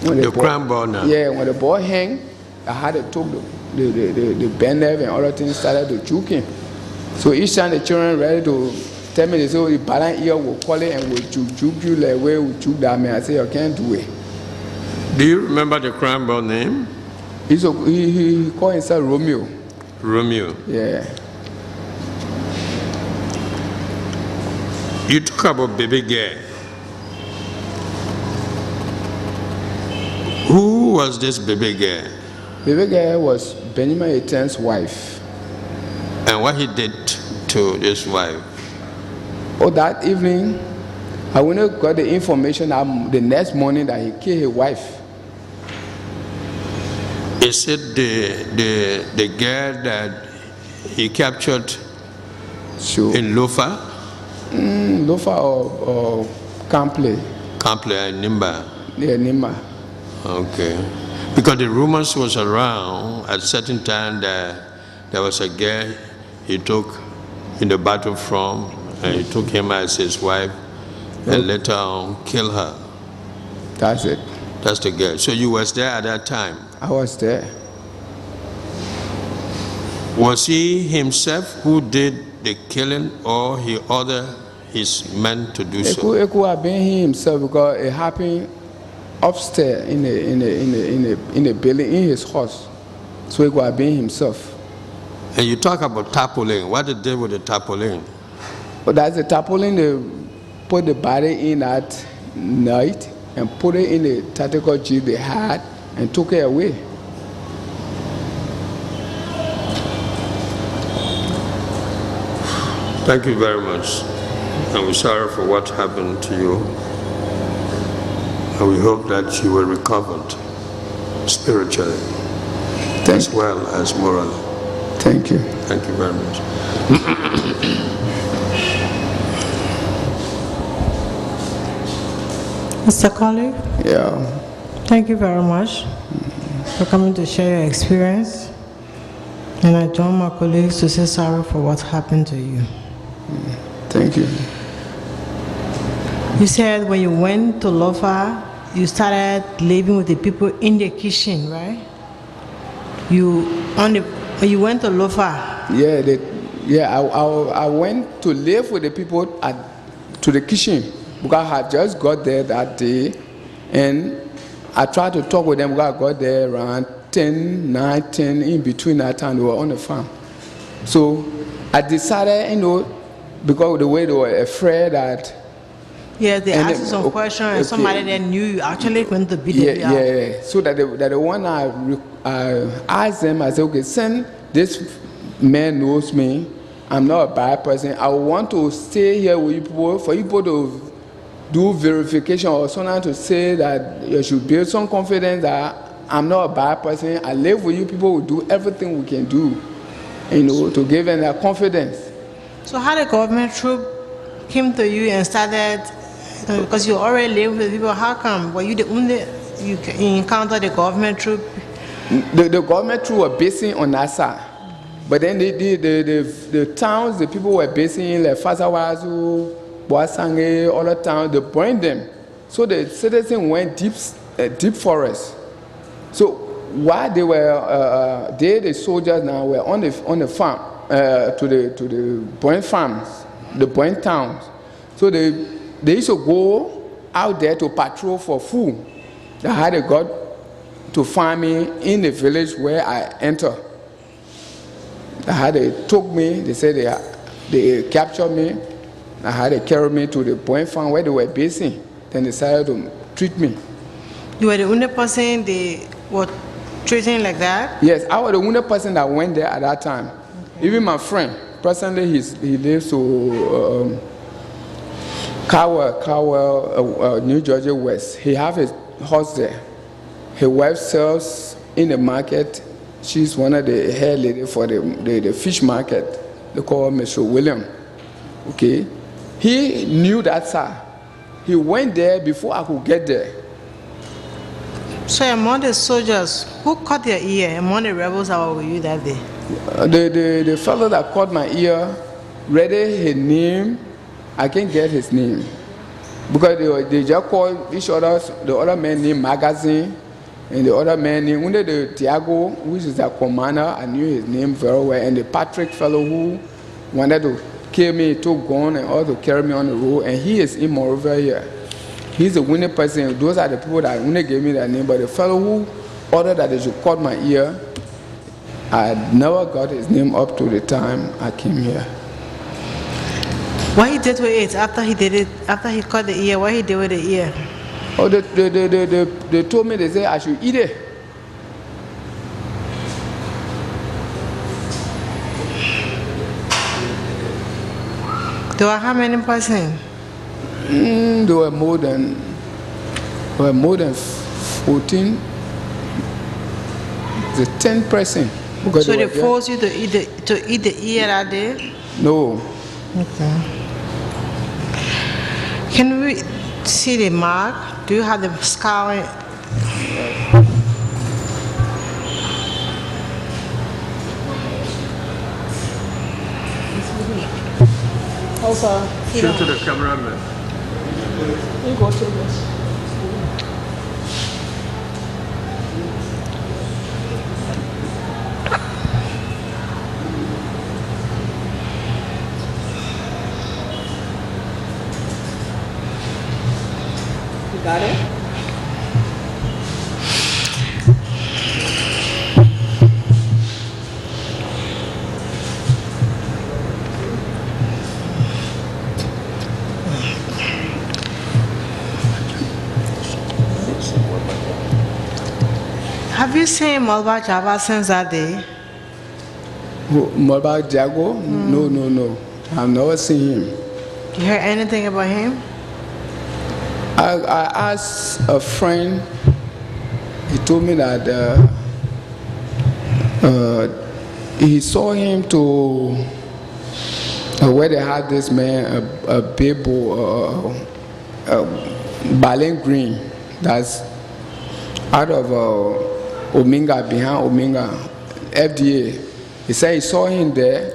When the crown boy now? Yeah, when the boy hang, I had to took the bend nerve and other things started to choke him. So each time the children ready to tell me, they say, oh, the parent here will call it and will choke you like where we choke that man. I say, I can't do it. Do you remember the crown boy name? He called himself Romeo. Romeo. Yeah. You talk about baby girl. Who was this baby girl? Baby girl was Benjamin Yeaten's wife. And what he did to this wife? Oh, that evening, I only got the information that the next morning that he killed his wife. Is it the girl that he captured in Lofa? Lofa or Kample. Kample and Nimba. Yeah, Nimba. Okay. Because the rumors was around at a certain time that there was a girl he took in the battlefront, and he took him as his wife, and later on killed her. That's it. That's the girl. So you was there at that time? I was there. Was he himself who did the killing, or he ordered his men to do so? It could have been he himself, because it happened upstairs in the building, in his house. So it could have been himself. And you talk about tarpaulin. What did they do with the tarpaulin? But that's the tarpaulin, they put the body in at night and put it in the tactical jeep they had and took it away. Thank you very much. And we're sorry for what happened to you. And we hope that you were recovered spiritually as well as morally. Thank you. Thank you very much. Mr. Colley? Yeah. Thank you very much for coming to share your experience. And I join my colleagues to say sorry for what happened to you. Thank you. You said when you went to Lofa, you started living with the people in the kitchen, right? When you went to Lofa. Yeah, I went to live with the people to the kitchen, because I had just got there that day, and I tried to talk with them because I got there around 9, 10, in between that time they were on the farm. So I decided, because of the way they were afraid that. Yeah, they asked you some questions, and somebody that knew you actually went to beat them out. Yeah. So that the one I asked them, I said, okay, send this man knows me. I'm not a bad person. I want to stay here with you people, for you people to do verification or someone to say that you should build some confidence that I'm not a bad person. I live with you people, we do everything we can do, to give them that confidence. So how the government troop came to you and started, because you already live with people, how come? Were you the only, you encountered the government troop? The government troop were basing on that side. But then the towns, the people were basing in, like Fazawazu, Boasange, other towns, they burned them. So the citizens went deep forest. So while they were, the soldiers now were on the farm, to the burnt farms, the burnt towns. So they used to go out there to patrol for food. That's how they got to find me in the village where I entered. That's how they took me. They said they captured me. That's how they carried me to the burnt farm where they were basing. Then they decided to treat me. You were the only person they were treating like that? Yes, I was the only person that went there at that time. Even my friend, presently he lives to Cowell, New Jersey West. He have his house there. His wife sells in the market. She's one of the head lady for the fish market. They call her Mr. William. Okay, he knew that side. He went there before I could get there. So among the soldiers, who cut your ear among the rebels that were with you that day? The fellow that caught my ear, read his name. I can't get his name because they just called each other. The other man named Magazine, and the other man named only the Tiago, which is the commander. I knew his name very well. And the Patrick fellow who wanted to kill me, took gun and all to carry me on the road. And he is in Monrovia here. He's the winning person. Those are the people that only gave me that name. But the fellow who ordered that they should cut my ear, I never got his name up to the time I came here. What he did with it after he did it, after he cut the ear, what he did with the ear? Oh, they told me, they said I should eat it. There were how many persons? There were more than 14. The 10%. So they forced you to eat the ear that day? No. Okay. Can we see the mark? Do you have the scar? Also, show to the cameraman. You go to this. You got it? Have you seen Malba Java since that day? Malba Jago? No. I've never seen him. You heard anything about him? I asked a friend. He told me that he saw him to where they had this man, a Bebo, Balen Green, that's out of Ominga, behind Ominga, FDA. He said he saw him there,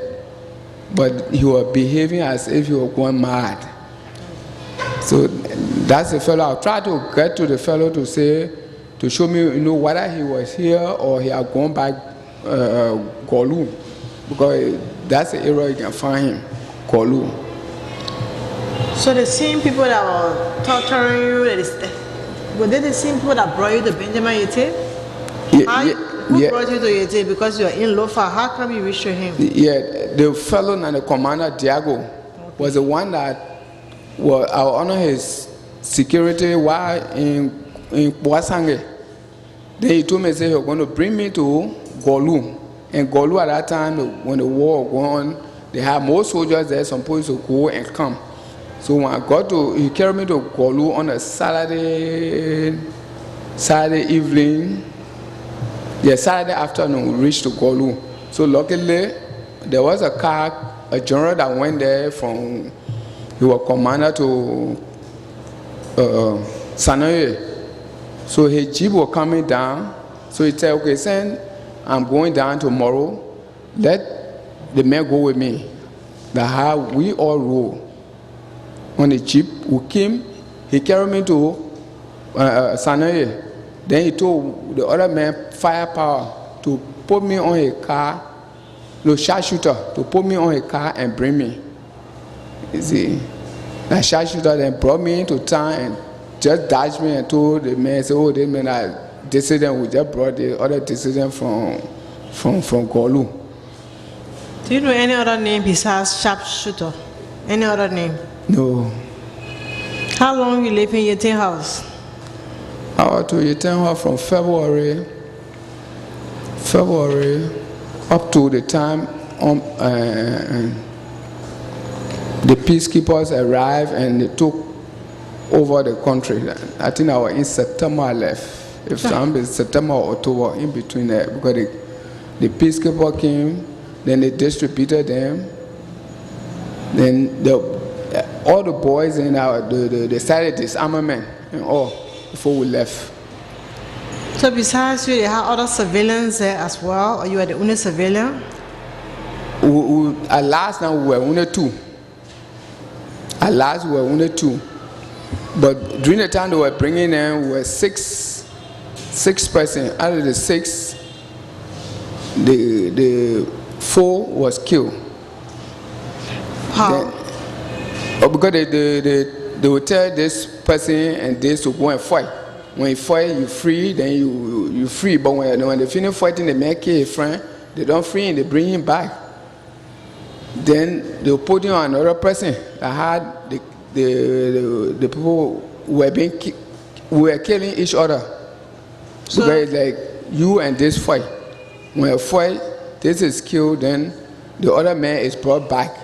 but he was behaving as if he was going mad. So that's the fellow. I'll try to get to the fellow to say, to show me, whether he was here or he had gone back Golu, because that's the area you can find him, Golu. So the same people that were torturing you, were they the same people that brought you to Benjamin Yeaten? Who brought you to Yeaten? Because you are in Lofa. How come you reached him? Yeah, the fellow and the commander, Diago, was the one that I honor his security while in Boasange. Then he told me, he was going to bring me to Golu. And Golu at that time, when the war was going on, they had more soldiers there, supposed to go and come. So when I he carried me to Golu on a Saturday evening. Yeah, Saturday afternoon, we reached to Golu. So luckily, there was a general that went there from he was commander to Sanoye. So his jeep was coming down. So he said, okay, send, I'm going down tomorrow. Let the men go with me. That's how we all roll. On the jeep, we came, he carried me to Sanoye. Then he told the other man, firepower, to put me on a car, the sharpshooter, to put me on a car and bring me. You see, the sharpshooter then brought me into town and just dodged me and told the man, say, oh, this man are dissident. We just brought the other dissident from Golu. Do you know any other name besides sharpshooter? Any other name? No. How long you live in Yeaten house? I was to Yeaten house from February up to the time the peacekeepers arrived and they took over the country. I think I was in September I left. If I'm in September or October, in between there, because the peacekeeper came, then they distributed them. Then all the boys in they started disarmament and all before we left. So besides you, they had other civilians there as well, or you were the only civilian? At last now we were only two. But during the time they were bringing them, we were six persons. Out of the 6, the 4 was killed. How? Because they would tell this person and this to go and fight. When you fight, you free, then you free. But when they finish fighting, they make a friend. They don't free him, they bring him back. Then they'll put him on another person that had the people who were killing each other. So because it's like you and this fight. When you fight, this is killed, then the other man is brought back.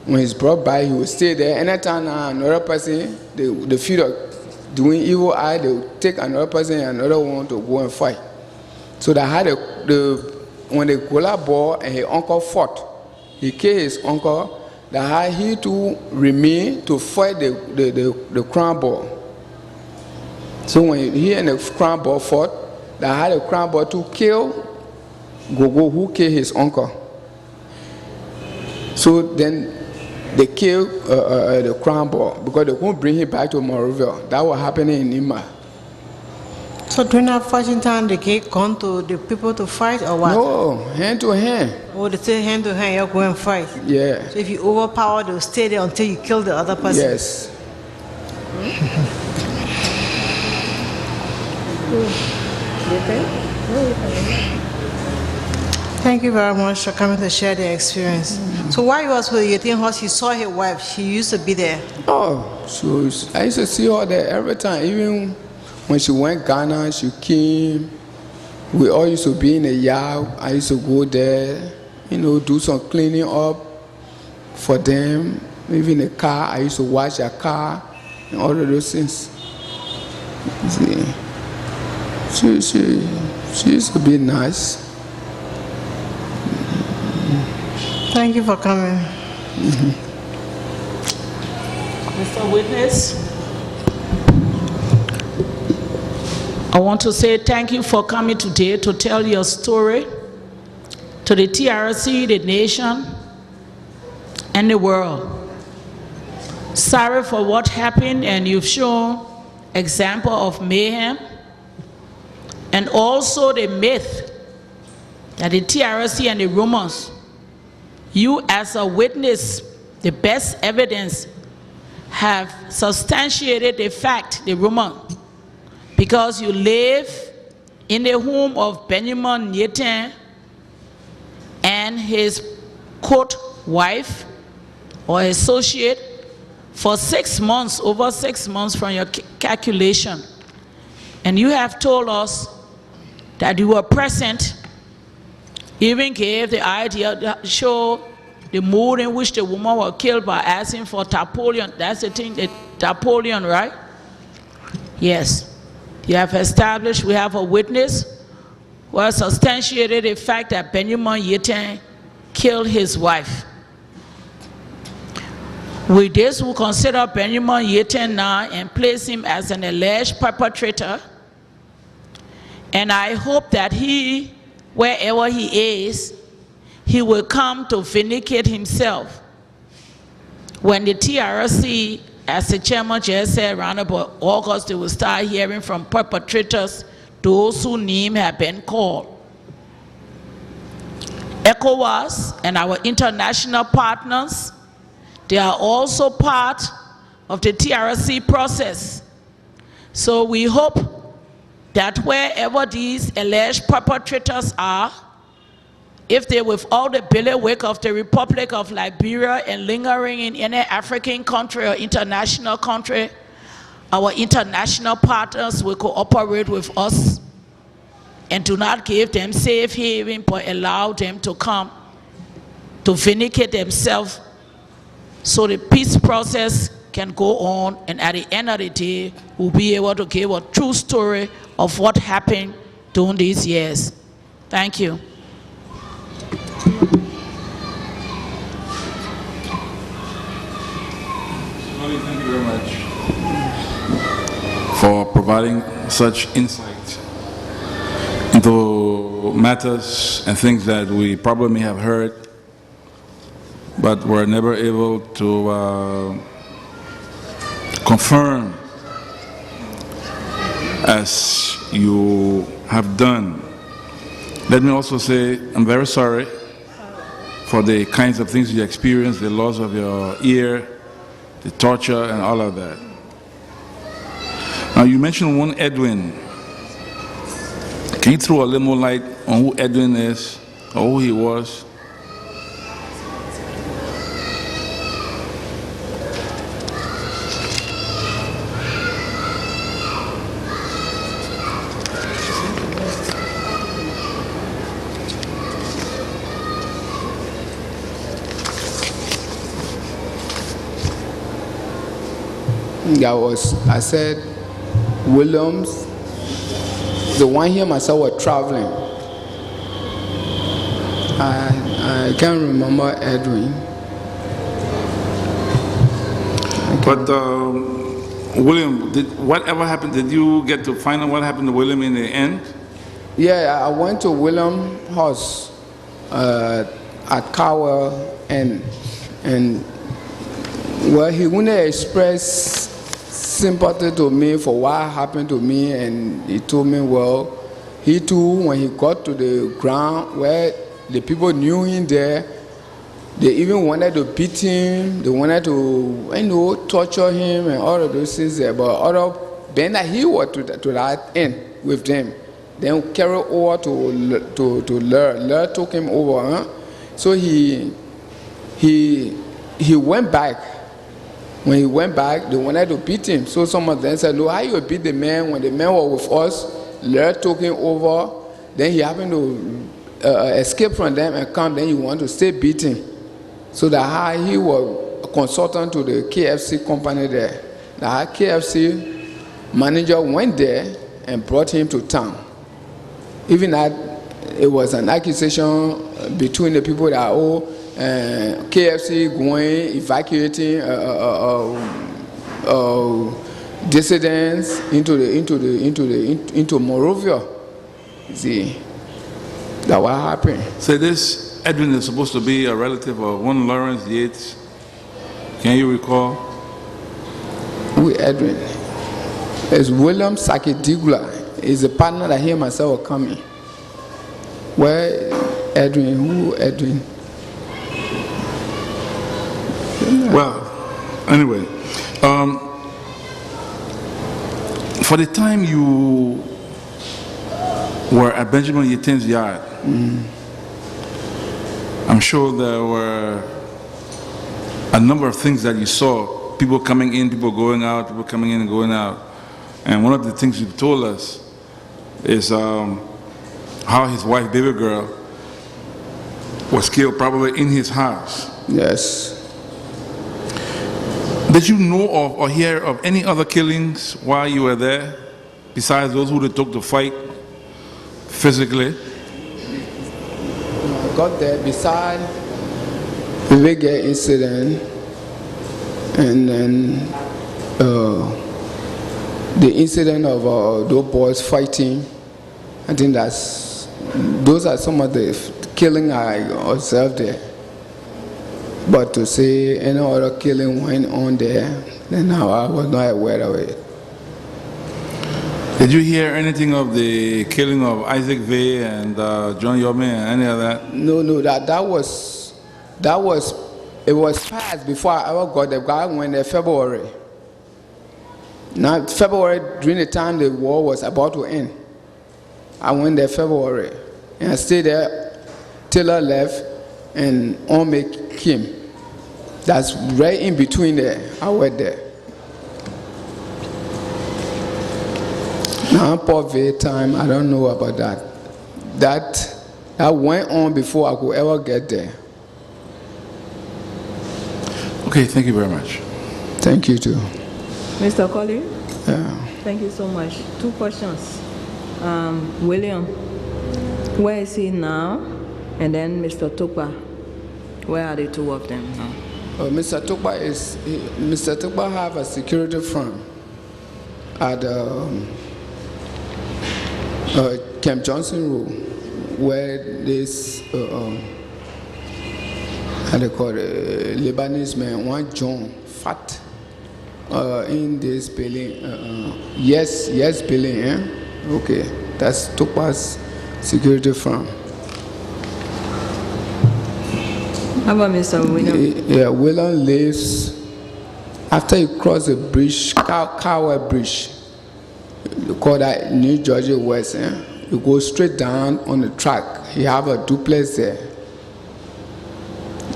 When he's brought back, he will stay there. Anytime another person, the fear of doing evil eye, they will take another person and another one to go and fight. So they had when the Gola boy and his uncle fought, he killed his uncle. That had he to remain to fight the crown ball. So when he and the crown ball fought, that had the crown ball to kill Gogo, who killed his uncle. So then they killed the crown ball because they couldn't bring him back to Monrovia. That was happening in Nima. So during that fighting time, they gave gun to the people to fight or what? No, hand to hand. Oh, they say hand to hand, you go and fight. Yeah. So if you overpower, they'll stay there until you kill the other person. Yes. Thank you very much for coming to share the experience. So while you was with Yeaten house, you saw his wife. She used to be there. Oh, so I used to see her there every time. Even when she went Ghana, she came. We all used to be in the yard. I used to go there, do some cleaning up for them. Even the car, I used to wash their car and all of those things. She used to be nice. Thank you for coming. Mr. Witness, I want to say thank you for coming today to tell your story to the TRC, the nation, and the world. Sorry for what happened, and you've shown example of mayhem, and also the myth that the TRC and the rumors, you as a witness, the best evidence, have substantiated the fact, the rumor, because you live in the home of Benjamin Yeaten and his wife or associate for 6 months, over 6 months from your calculation. And you have told us that you were present, even gave the idea, show the mood in which the woman was killed by asking for topple. That's the thing, the topple, right? Yes. You have established, we have a witness who has substantiated the fact that Benjamin Yeaten killed his wife. With this, we consider Benjamin Yeaten now and place him as an alleged perpetrator. And I hope that he, wherever he is, he will come to vindicate himself. When the TRC, as the chairman just said, around about August, they will start hearing from perpetrators, those whose names have been called. ECOWAS and our international partners, they are also part of the TRC process. So we hope that wherever these alleged perpetrators are, if they without the bailiwick of the Republic of Liberia and lingering in any African country or international country, our international partners will cooperate with us and do not give them safe haven, but allow them to come to vindicate themselves so the peace process can go on, and at the end of the day, we'll be able to give a true story of what happened during these years. Thank you. Thank you very much for providing such insight into matters and things that we probably may have heard, but were never able to confirm as you have done. Let me also say I'm very sorry for the kinds of things you experienced, the loss of your ear, the torture and all of that. Now you mentioned one Edwin. Can you throw a little more light on who Edwin is or who he was? I said, Williams, the one here myself was traveling. I can't remember Edwin. But William, whatever happened, did you get to find out what happened to William in the end? Yeah, I went to William's house at Cowell, and well, he wouldn't express sympathy to me for what happened to me, and he told me, well, he too, when he got to the ground where the people knew him there, they even wanted to beat him, they wanted to, torture him and all of those things there, but then he was to that end with them. Then carried over to Lur took him over, huh? So he went back. When he went back, they wanted to beat him. So some of them said, no, how you beat the man when the man was with us? Lur took him over. Then he happened to escape from them and come. Then you want to stay beating. So that he was a consultant to the KFC company there. The KFC manager went there and brought him to town. Even that, it was an accusation between the people that KFC going, evacuating dissidents into Monrovia. See, that what happened. So this Edwin is supposed to be a relative of one Lawrence Yates. Can you recall? Who Edwin? It's William Sakidigula. He's a partner that he and myself are coming. Where Edwin? Who Edwin? Well, anyway, for the time you were at Benjamin Yeaten's yard, I'm sure there were a number of things that you saw. People coming in, people going out, people coming in and going out. And one of the things you told us is how his wife, baby girl, was killed probably in his house. Yes. Did you know of or hear of any other killings while you were there, besides those who took the fight physically? I got there beside the big incident. And then the incident of those boys fighting, I think those are some of the killing I observed there. But to say any other killing went on there, then I was not aware of it. Did you hear anything of the killing of Isaac Vey and John Yome and any of that? No, it was past before I ever got there. I went there February. Now, February, during the time the war was about to end, I went there February. And I stayed there till I left and Ome came. That's right in between there. I went there. Now, Port Vey time, I don't know about that. That went on before I could ever get there. Okay, thank you very much. Thank you too. Mr. Colley? Yeah. Thank you so much. 2 questions. William, where is he now? And then Mr. Tukpa, where are the 2 of them now? Mr. Tukpa have a security firm at Camp Johnson Road, where this how they call it, Lebanese man, one John Fat, in this building. Yes building, eh? Okay, that's Tukpa's security firm. How about Mr. William? Yeah, William lives after you cross the bridge, Cowell Bridge. You call that New Jersey West. You go straight down on the track. He have a duplex there.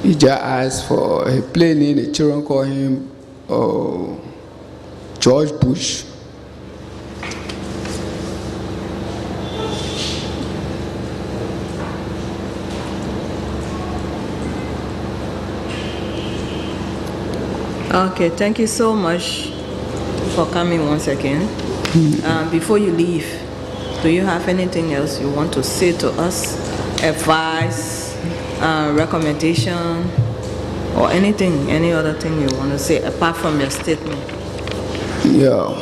He just asked for a play name. The children call him George Bush. Okay, thank you so much for coming once again. Before you leave, do you have anything else you want to say to us? Advice, recommendation, or anything, any other thing you want to say apart from your statement? Yeah.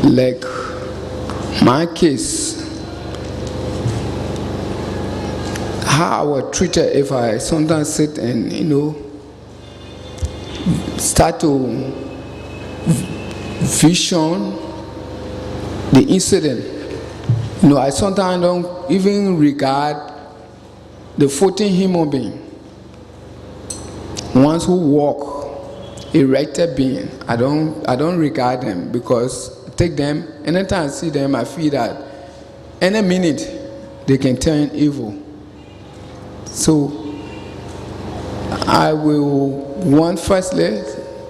Like my case, how I would treat it if I sometimes sit and, start to vision the incident. I sometimes don't even regard the 14 human beings, ones who walk, erected being. I don't regard them, because I take them, anytime I see them, I feel that any minute they can turn evil. So I will want, firstly,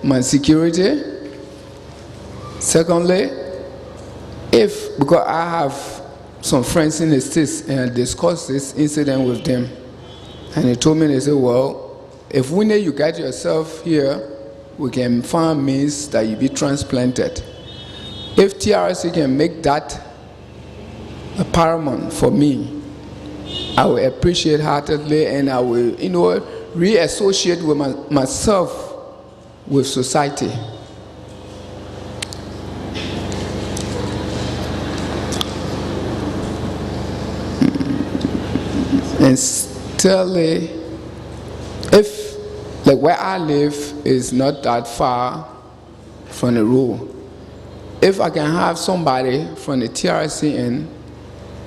my security. Secondly, because I have some friends in the States and I discussed this incident with them, and they told me, they said, well, if we know you got yourself here, we can find means that you be transplanted. If TRC can make that a paramount for me, I will appreciate heartedly, and I will, reassociate with myself with society. And still, if, like, where I live is not that far from the road, if I can have somebody from the TRC in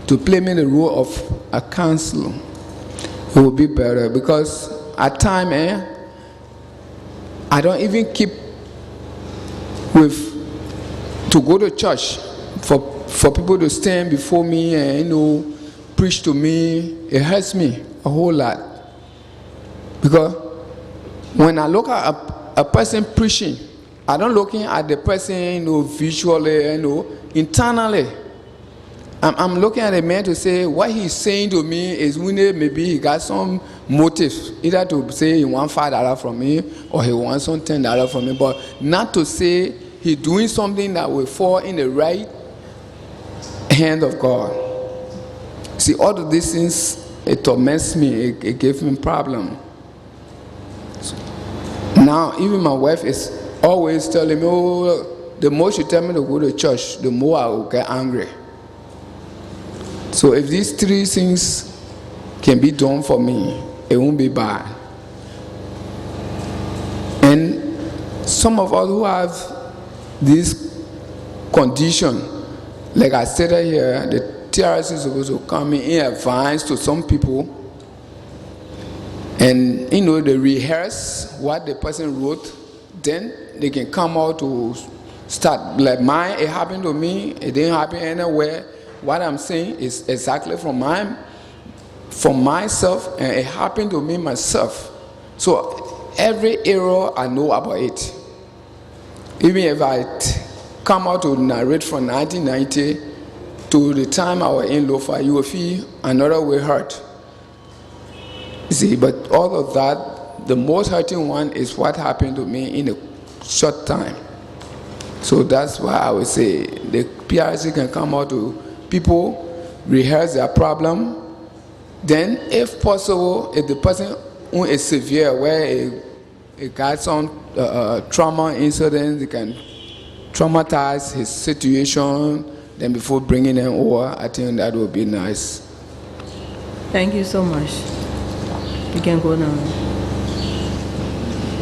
to play me the role of a counselor, it would be better, because at times, I don't even keep to go to church for people to stand before me and, preach to me. It hurts me a whole lot, because when I look at a person preaching, I don't looking at the person, visually, internally. I'm looking at a man to say what he's saying to me is maybe he got some motive, either to say he wants $5 from me or he wants some $10 from me, but not to say he's doing something that will fall in the right hand of God. See, all of these things, it torments me, it gives me problem. Now now even my wife is always telling me, oh, the more she tell me to go to church, the more I will get angry. So if these three things can be done for me, it won't be bad. And some of us who have this condition, like I stated here, the TRC is supposed to come in advance to some people, and they rehearse what the person wrote, then they can come out to start. Like mine, it happened to me, it didn't happen anywhere. What I'm saying is exactly from myself, and it happened to me myself. So every error I know about it. Even if I come out to narrate from 1990 to the time I was in Lofa, you will feel another way hurt. You see, but all of that, the most hurting one is what happened to me in a short time. So that's why I would say the PRC can come out to people, rehearse their problem. Then, if possible, if the person who is severe, where it got some trauma incident, they can traumatize his situation, then before bringing them over, I think that would be nice. Thank you so much. You can go now.